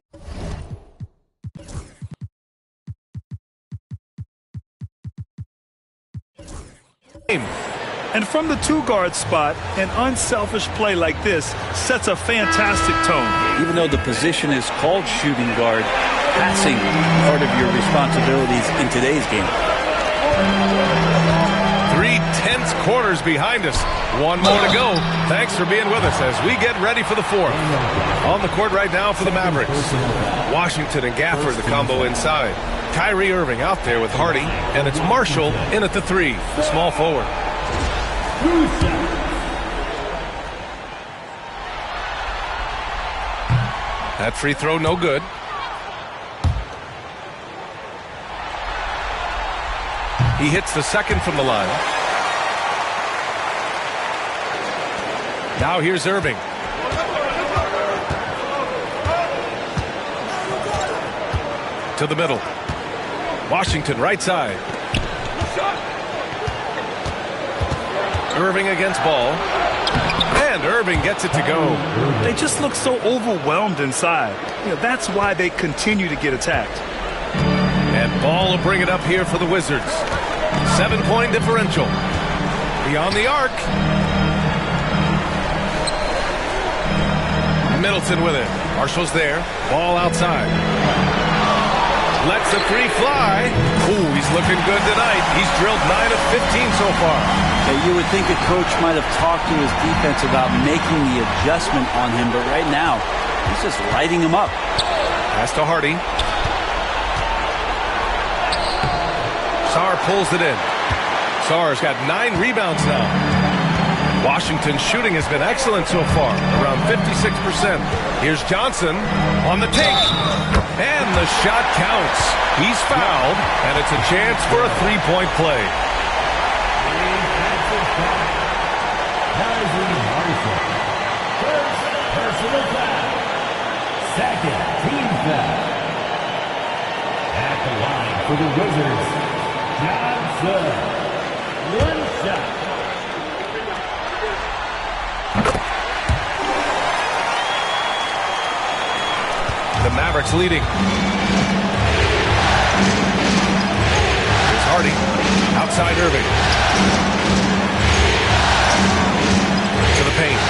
And from the two-guard spot, an unselfish play like this sets a fantastic tone. Even though the position is called shooting guard, passing part of your responsibilities in today's game. 3 tense quarters behind us. One more to go. Thanks for being with us as we get ready for the fourth. On the court right now for the Mavericks. Washington and Gafford, the combo inside. Kyrie Irving out there with Hardy. And it's Marshall in at the 3, small forward. That free throw no good. He hits the second from the line. Now here's Irving. To the middle. Washington right side. Irving against Ball. And Irving gets it to go. They just look so overwhelmed inside. That's why they continue to get attacked. And Ball will bring it up here for the Wizards. 7-point differential. Beyond the arc. Middleton with it. Marshall's there. Ball outside. Lets the 3 fly. Ooh, he's looking good tonight. He's drilled 9 of 15 so far. You would think a coach might have talked to his defense about making the adjustment on him, but right now, he's just lighting him up. Pass to Hardy. Sarr pulls it in. Sarr's got 9 rebounds now. Washington's shooting has been excellent so far, around 56%. Here's Johnson on the take. And the shot counts. He's fouled, and it's a chance for a 3-point play. Personal foul. Second team foul. At the line for the Wizards, Johnson. One shot. The Mavericks leading. Here's Hardy. Outside Irving. To the paint.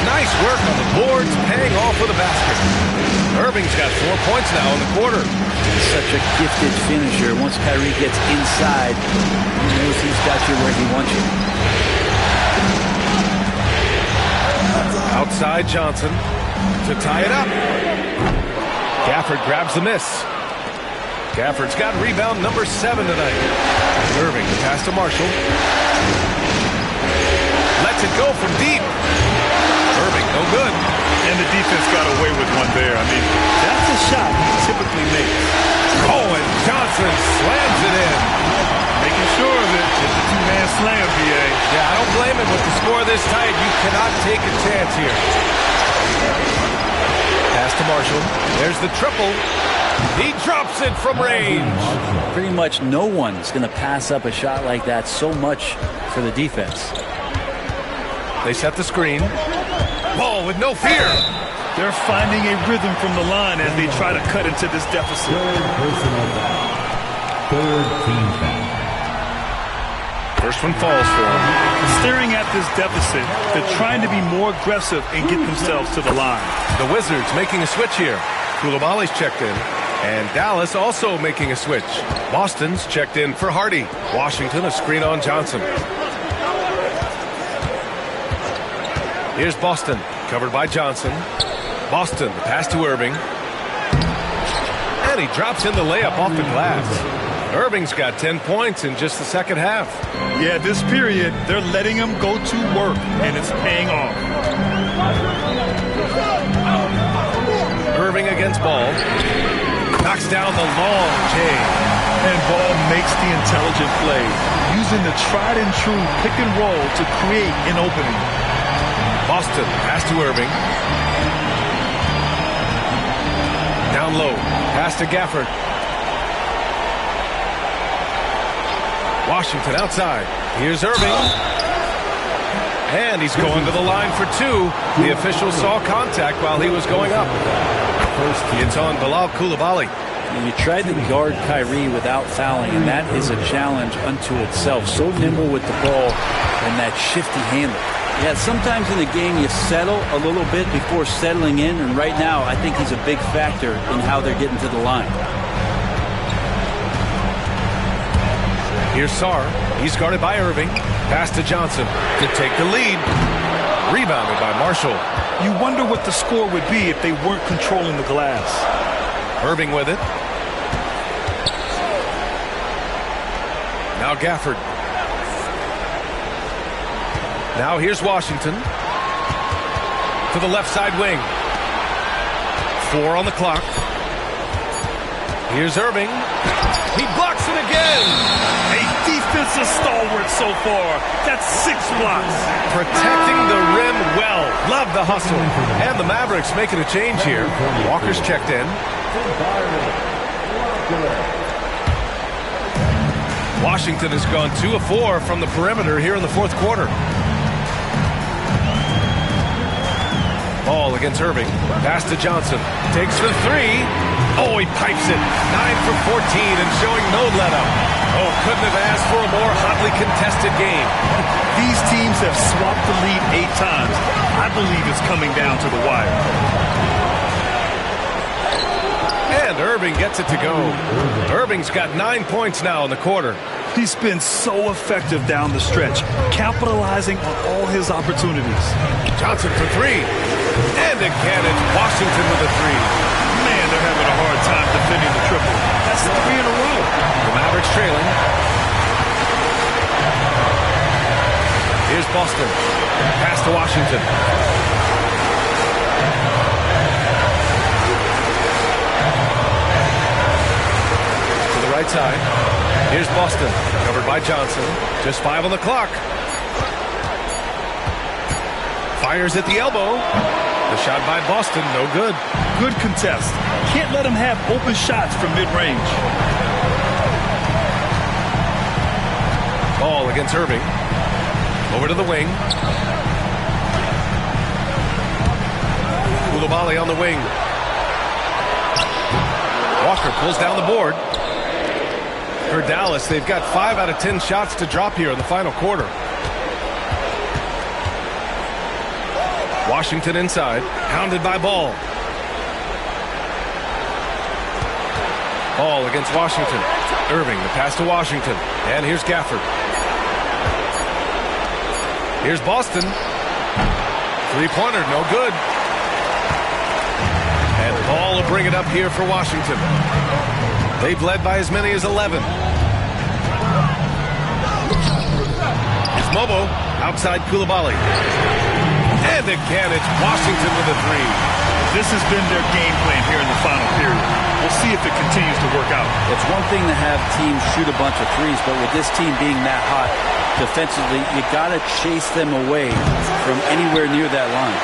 Nice work on the boards, paying off with a basket. Irving's got 4 points now in the quarter. He's such a gifted finisher. Once Kyrie gets inside, he knows he's got you where he wants you. Outside Johnson to tie it up. Gafford grabs the miss. Gafford's got rebound number 7 tonight. Irving pass to Marshall. Lets it go from deep. Irving no good. And the defense got away with one there. I mean, that's a shot he typically makes. Oh, and Johnson slams it in. Making sure of it. It's a two-man slam, B.A. Yeah, I don't blame him. With the score this tight, you cannot take a chance here. Pass to Marshall. There's the triple. He drops it from range. Pretty much no one's going to pass up a shot like that so much for the defense. They set the screen. Ball with no fear. They're finding a rhythm from the line as they try to cut into this deficit. Third personal foul. Third team foul. First one falls for him. Staring at this deficit, they're trying to be more aggressive and get themselves to the line. The Wizards making a switch here. Koulibaly's checked in. And Dallas also making a switch. Boston's checked in for Hardy. Washington a screen on Johnson. Here's Boston, covered by Johnson. Boston, the pass to Irving. And he drops in the layup off the glass. Irving's got 10 points in just the second half. Yeah, this period, they're letting him go to work, and it's paying off. Irving against Ball. Knocks down the long chain. And Ball makes the intelligent play, using the tried and true pick and roll to create an opening. Boston, pass to Irving. Down low, pass to Gafford. Washington outside. Here's Irving. And he's going to the line for two. The official saw contact while he was going up. It's on Bilal Koulibaly. And you tried to guard Kyrie without fouling, and that is a challenge unto itself. So nimble with the ball and that shifty handle. Yeah, sometimes in the game you settle a little bit before settling in, and right now I think he's a big factor in how they're getting to the line. Here's Sarr. He's guarded by Irving. Pass to Johnson to take the lead. Rebounded by Marshall. You wonder what the score would be if they weren't controlling the glass. Irving with it. Now Gafford. Now here's Washington. To the left side wing. 4 on the clock. Here's Irving. He blocks it again. A defensive stalwart so far. That's 6 blocks. Protecting the rim well. Love the hustle. And the Mavericks making a change here. Walker's checked in. Washington has gone 2 of 4 from the perimeter here in the fourth quarter. Ball against Irving. Pass to Johnson. Takes the 3. Oh, he pipes it. 9 for 14 and showing no let-up. Oh, couldn't have asked for a more hotly contested game. These teams have swapped the lead 8 times. I believe it's coming down to the wire. And Irving gets it to go. Irving's got 9 points now in the quarter. He's been so effective down the stretch, capitalizing on all his opportunities. Johnson for 3. And again, it's Washington with a 3. Man, they're having a hard time defending the triple. That's 3 in a row. The Mavericks trailing. Here's Boston. Pass to Washington. To the right side. Here's Boston. Covered by Johnson. Just 5 on the clock. Fires at the elbow. The shot by Boston, no good. Good contest. Can't let him have open shots from mid-range. Ball against Irving. Over to the wing. Koulibaly on the wing. Walker pulls down the board. For Dallas, they've got 5 out of 10 shots to drop here in the final quarter. Washington inside, pounded by Ball. Ball against Washington. Irving, the pass to Washington. And here's Gafford. Here's Boston. 3-pointer, no good. And Ball will bring it up here for Washington. They've led by as many as 11. It's Mobo outside Koulibaly. And again, it's Washington with a three. This has been their game plan here in the final period. We'll see if it continues to work out. It's one thing to have teams shoot a bunch of threes, but with this team being that hot defensively, you got to chase them away from anywhere near that line.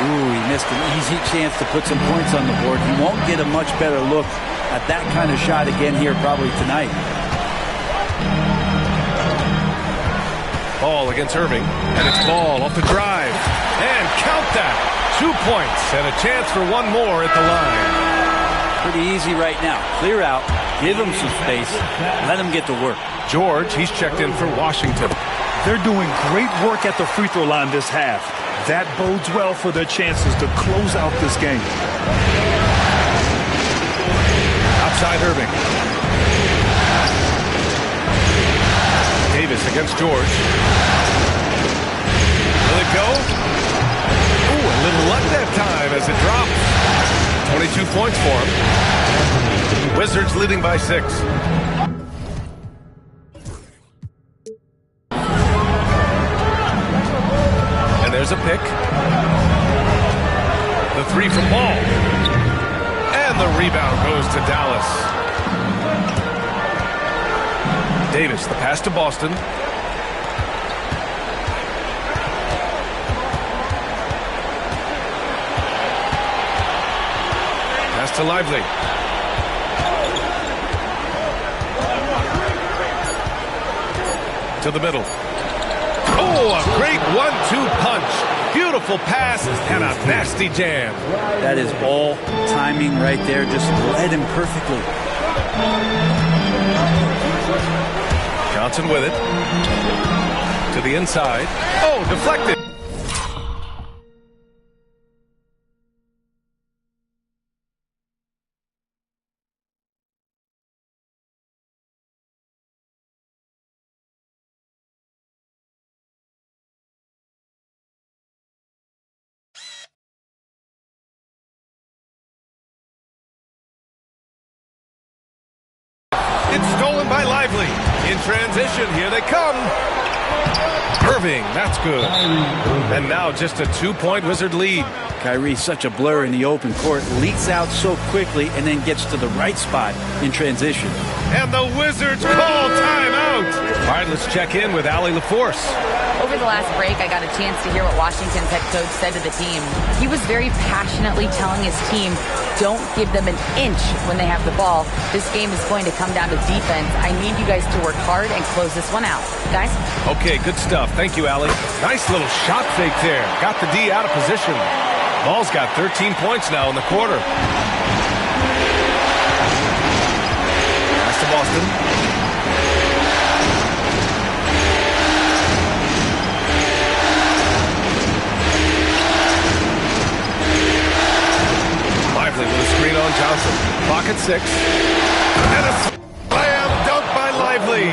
Ooh, he missed an easy chance to put some points on the board. He won't get a much better look at that kind of shot again here probably tonight. Ball against Irving, and it's Ball off the drive. And count that. 2 points and a chance for one more at the line. Pretty easy right now. Clear out, give him some space, let him get to work. George, he's checked in for Washington. They're doing great work at the free throw line this half. That bodes well for their chances to close out this game. Outside Irving. Davis against George. Will it go? Ooh, a little luck that time as it drops. 22 points for him. Wizards leading by 6. And there's a pick. The three from Ball. And the rebound goes to Dallas. Davis, the pass to Boston. Pass to Lively. To the middle. Oh, a great 1-2 punch. Beautiful pass and a nasty jam. That is all timing right there. Just led him perfectly. Johnson with it. To the inside. Oh, deflected. It's stolen by Lively. In transition, here they come. Irving, that's good. And now just a 2-point Wizard lead. Kyrie, such a blur in the open court, leaks out so quickly and then gets to the right spot in transition. And the Wizards call timeout. All right, let's check in with Allie LaForce. Over the last break, I got a chance to hear what Washington's head coach said to the team. He was very passionately telling his team, don't give them an inch when they have the ball. This game is going to come down to defense. I need you guys to work hard and close this one out. Guys? Okay, good stuff. Thank you, Allie. Nice little shot fake there. Got the D out of position. Ball's got 13 points now in the quarter. Pass to Boston. Lively with a screen on Johnson. Clock at 6. And a slam dunk by Lively.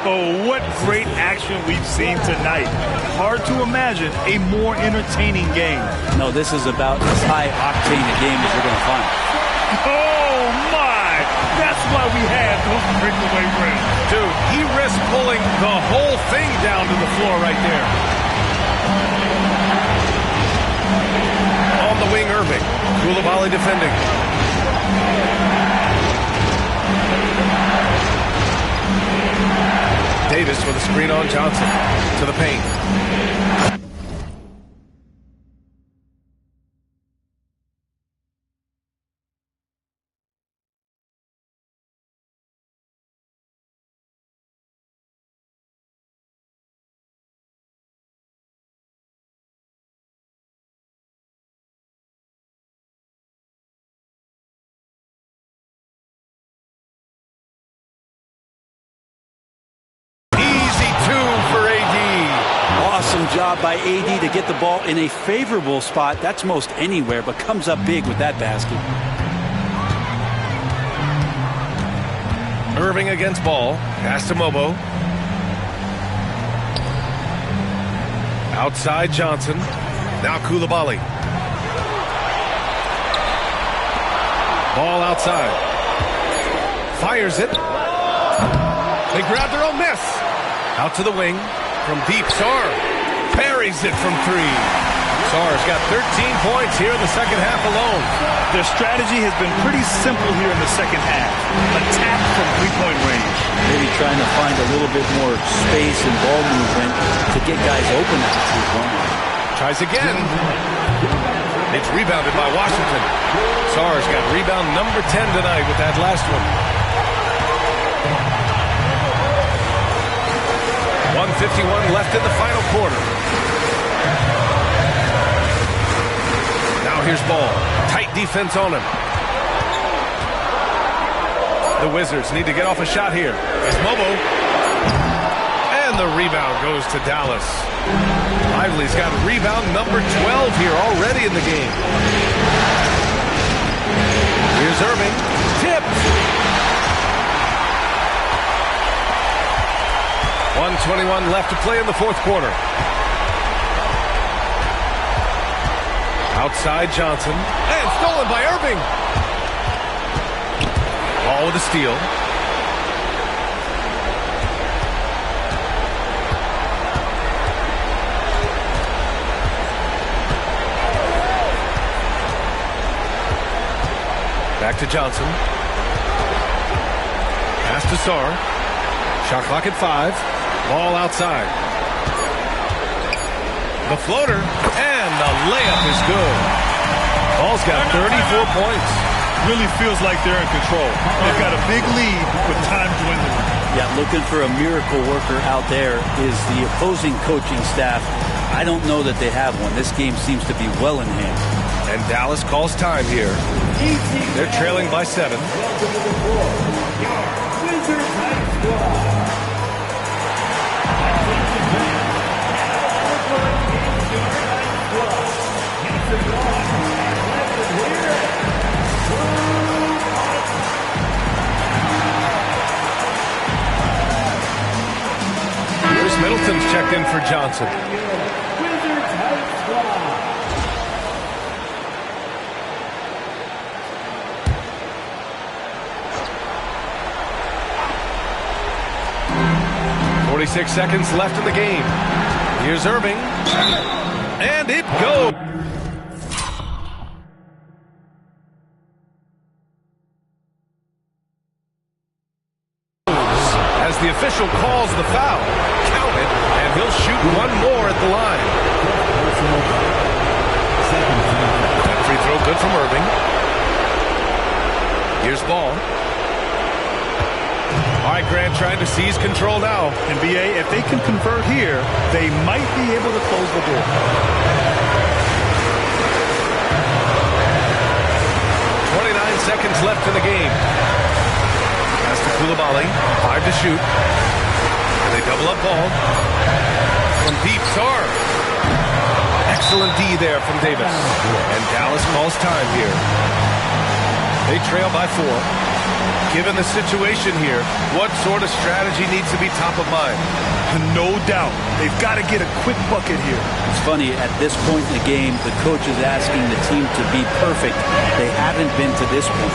Oh, what great action we've seen tonight. Hard to imagine a more entertaining game. No, this is about as high-octane a game as you're going to find. Oh, my! That's why we have those breakaway rims. Dude, he risked pulling the whole thing down to the floor right there. On the wing, Irving. Koulibaly defending. Davis with a screen on Johnson. To the paint. Awesome job by AD to get the ball in a favorable spot. That's most anywhere, but comes up big with that basket. Irving against Ball. Pass to Mobo. Outside Johnson. Now Koulibaly. Ball outside. Fires it. They grab their own miss. Out to the wing. From deep, Sarr buries it from 3. Sarr's got 13 points here in the second half alone. Their strategy has been pretty simple here in the second half. Attack from three-point range. Maybe trying to find a little bit more space and ball movement to get guys open at the three-point line. Tries again. It's rebounded by Washington. Sarr's got rebound number 10 tonight with that last one. 1:51 left in the final quarter. Now here's Ball. Tight defense on him. The Wizards need to get off a shot here. It's Mobo. And the rebound goes to Dallas. Lively's got rebound number 12 here already in the game. Here's Irving. Tipped. 1:21 left to play in the fourth quarter. Outside Johnson. And stolen by Irving. Ball with a steal. Back to Johnson. Pass to Sarr. Shot clock at 5. Ball outside. The floater, and the layup is good. Ball's got 34 points. Really feels like they're in control. They've got a big lead with time dwindling. Yeah, looking for a miracle worker out there is the opposing coaching staff. I don't know that they have one. This game seems to be well in hand. And Dallas calls time here. They're trailing by 7. Here's Middleton's checked in for Johnson. .46 seconds left in the game. Here's Irving. And it goes. As the official calls the foul. Count it, and he'll shoot one more at the line. That free throw good from Irving. Here's Ball. All right, Grant trying to seize control now. NBA, if they can convert here, they might be able to close the door. 29 seconds left in the game. Pass to Coulibaly. 5 to shoot. And they double up Ball. From deep, Sarr. Excellent D there from Davis. And Dallas calls time here. They trail by 4. Given the situation here, what sort of strategy needs to be top of mind? No doubt. They've got to get a quick bucket here. It's funny, at this point in the game, the coach is asking the team to be perfect. They haven't been to this point.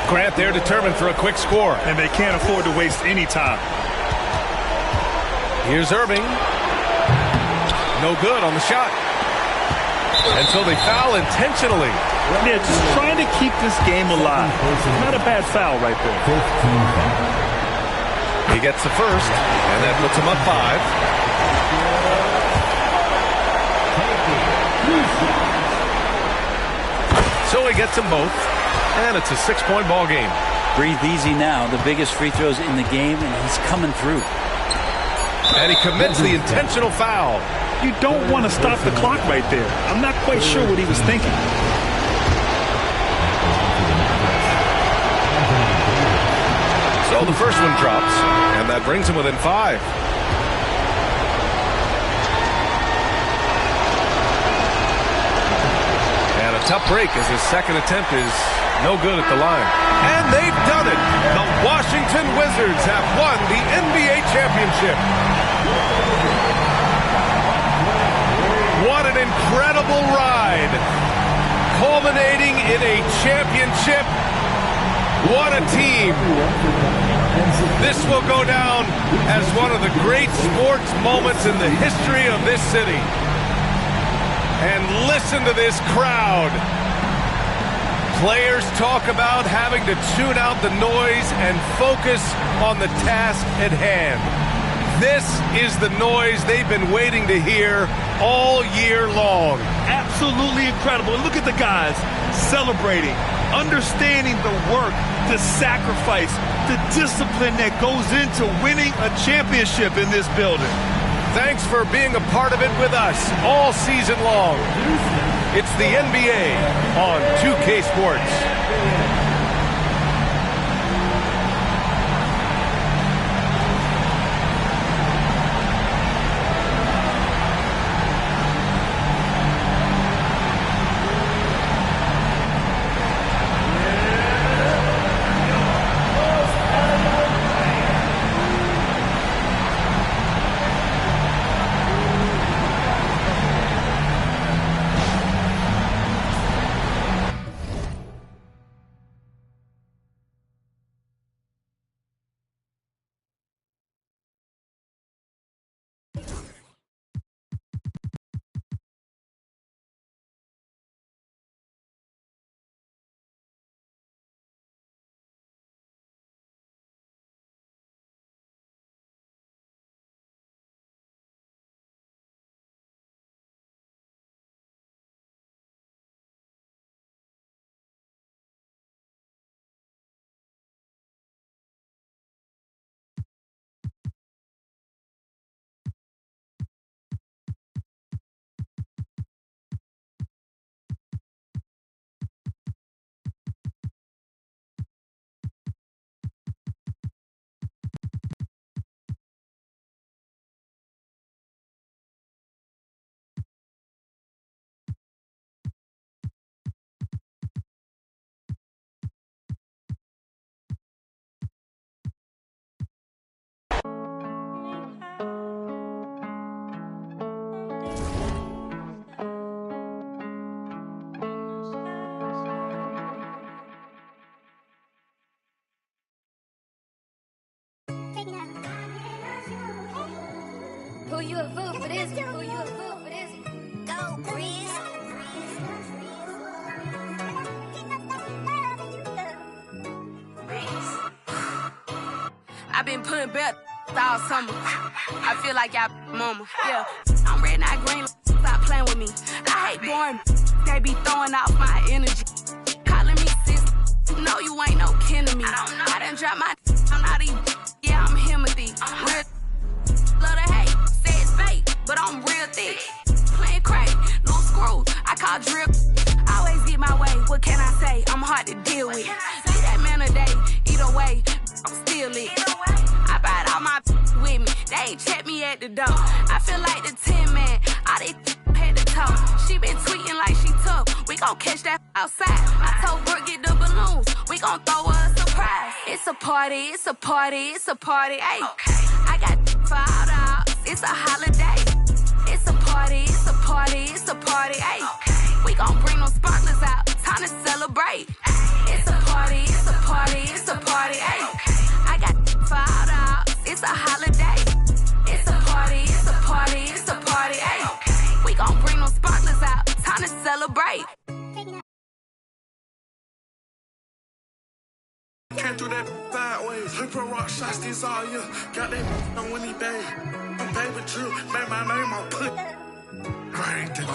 Grant, they're determined for a quick score. And they can't afford to waste any time. Here's Irving. No good on the shot. And so they foul intentionally. They're just trying to keep this game alive. Not a bad foul right there. He gets the first, and that puts him up 5. So he gets them both. And it's a 6-point ball game. Breathe easy now. The biggest free throws in the game, and he's coming through. And he commits the intentional foul. You don't want to stop the clock right there. I'm not quite sure what he was thinking. So the first one drops, and that brings him within 5. And a tough break as his second attempt is No good at the line. And they've done it. The Washington Wizards have won the NBA championship. What an incredible ride. Culminating in a championship. What a team. This will go down as one of the great sports moments in the history of this city. And listen to this crowd. Players talk about having to tune out the noise and focus on the task at hand. This is the noise they've been waiting to hear all year long. Absolutely incredible. Look at the guys celebrating, understanding the work, the sacrifice, the discipline that goes into winning a championship in this building. Thanks for being a part of it with us all season long. It's the NBA on 2K Sports. Who you a fool for this? Who you a fool for this? Go, Breeze. I've been putting back all summer. I feel like y'all mama. Yeah, I'm red, not green. Stop playing with me. I hate boring. They be throwing off my energy. Calling me sis. No, you ain't no kin to me. I done dropped my. I'm not even. Yeah, I'm Himothy. Real. Love to hate. Say it's fake, but I'm real thick. Playing crazy. Loose screws. I call drip. Always get my way. What can I say? I'm hard to deal with. See that man a day. Either way, I'm still lit. I brought all my with me. They ain't check me at the door. I feel like the 10 man. All they head to toe. She been tweeting like she tough. We gon' catch that outside. I told Brooke get the balloons. We gon' throw her a surprise. It's a party. It's a party. It's a party. Ayy. I got for all the house. It's a holiday. It's a party. It's a party. It's a party. Ayy. We gon' bring them sparklers out. Time to celebrate. It's a party. It's a party. It's a party. Ayy. I got for all the house. It's a holiday. It's a party. It's a party. It's a party. Ayy. We gon' bring them sparklers out. Time to celebrate. Came through that sideways. Hooper rock shots this all year. Got that on Winnie Bay. I'm baby drill. Made my name on put. Right there.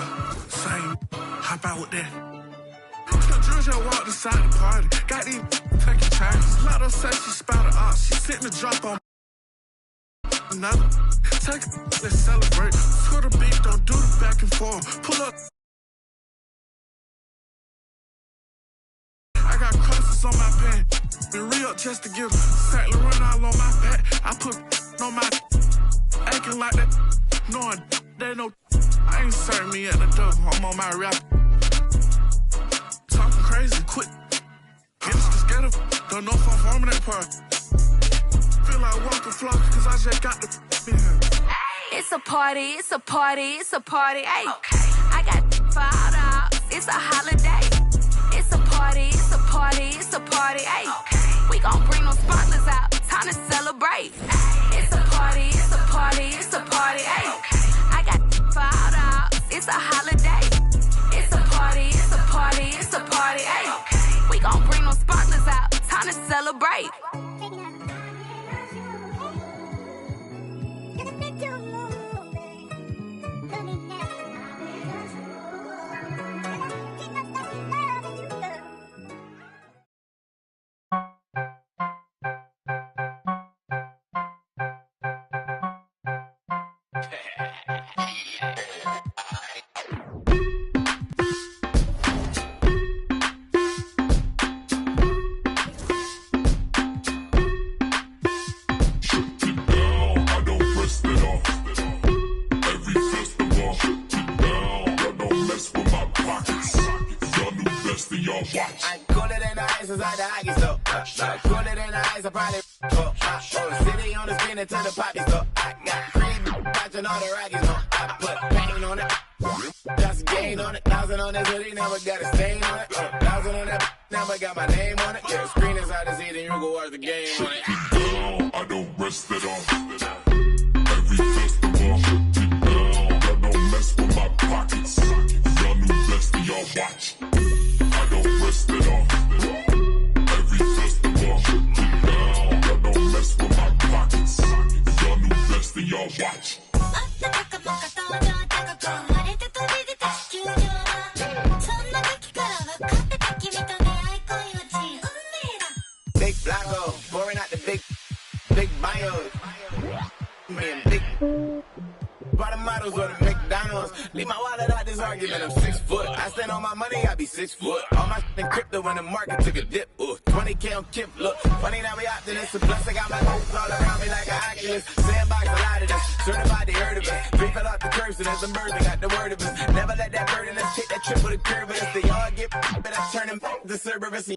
Same. Hop out with that. Drill just walked inside the party. Got these taking chances. Lotto say she spouted off. She sitting the drop on another. Take it, let's celebrate. Score the beat, don't do the back and forth. Pull up. I got crosses on my pants. Been real just to get them. Saint Laurent all on my back. I put on my acting like that. Knowing they know I ain't serving me at the door. I'm on my rap. Talking crazy, quit. Don't know if I'm farming that part. Feel like walking flock, cause I just got the in here. It's a party, it's a party, it's a party, ayy. I got $5, it's a holiday. It's a party, it's a party, it's a party, ayy. We gon' bring them sponsors out, time to celebrate. It's a party, it's a party, it's a party, ayy. I got $5, it's a holiday. It's a party, it's a party, it's a party, ayy. We gon' bring them sponsors out, time to celebrate. I cooler than the ice inside the hockey store. Cooler than the ice, I probably city on the spin into the poppy store. I got cream watching all the Rockies on. I put paint on it, just gain on it. 1,000 on this hoodie, never got a stain on it. 1,000 on that, never got my name on it. Yeah, screen inside the seat and you go watch the game on it. I don't rest it off. Every festival, y'all don't mess with my pockets. Y'all new best in y'all watch. I don't rest it off. Every festival, y'all don't mess with my pockets. Y'all new best in y'all watch. Big Blanco, pouring out the big bios. Man, big bottom models or the McDonald's. Leave my wallet out this argument, I'm 6 foot. I stand on my money, I be 6 foot. All my shit in crypto when the market took a dip. 20K on Kip, look. Funny now we optimists. Plus I got my hopes all around me like an Oculus. Sandbox, a lot of this. Certified, they heard of it. Three fell off the curves and there's some birds that got the word of us. Never let that burden us take that trip with a curve. But if they all get, but I turn them to Cerberus.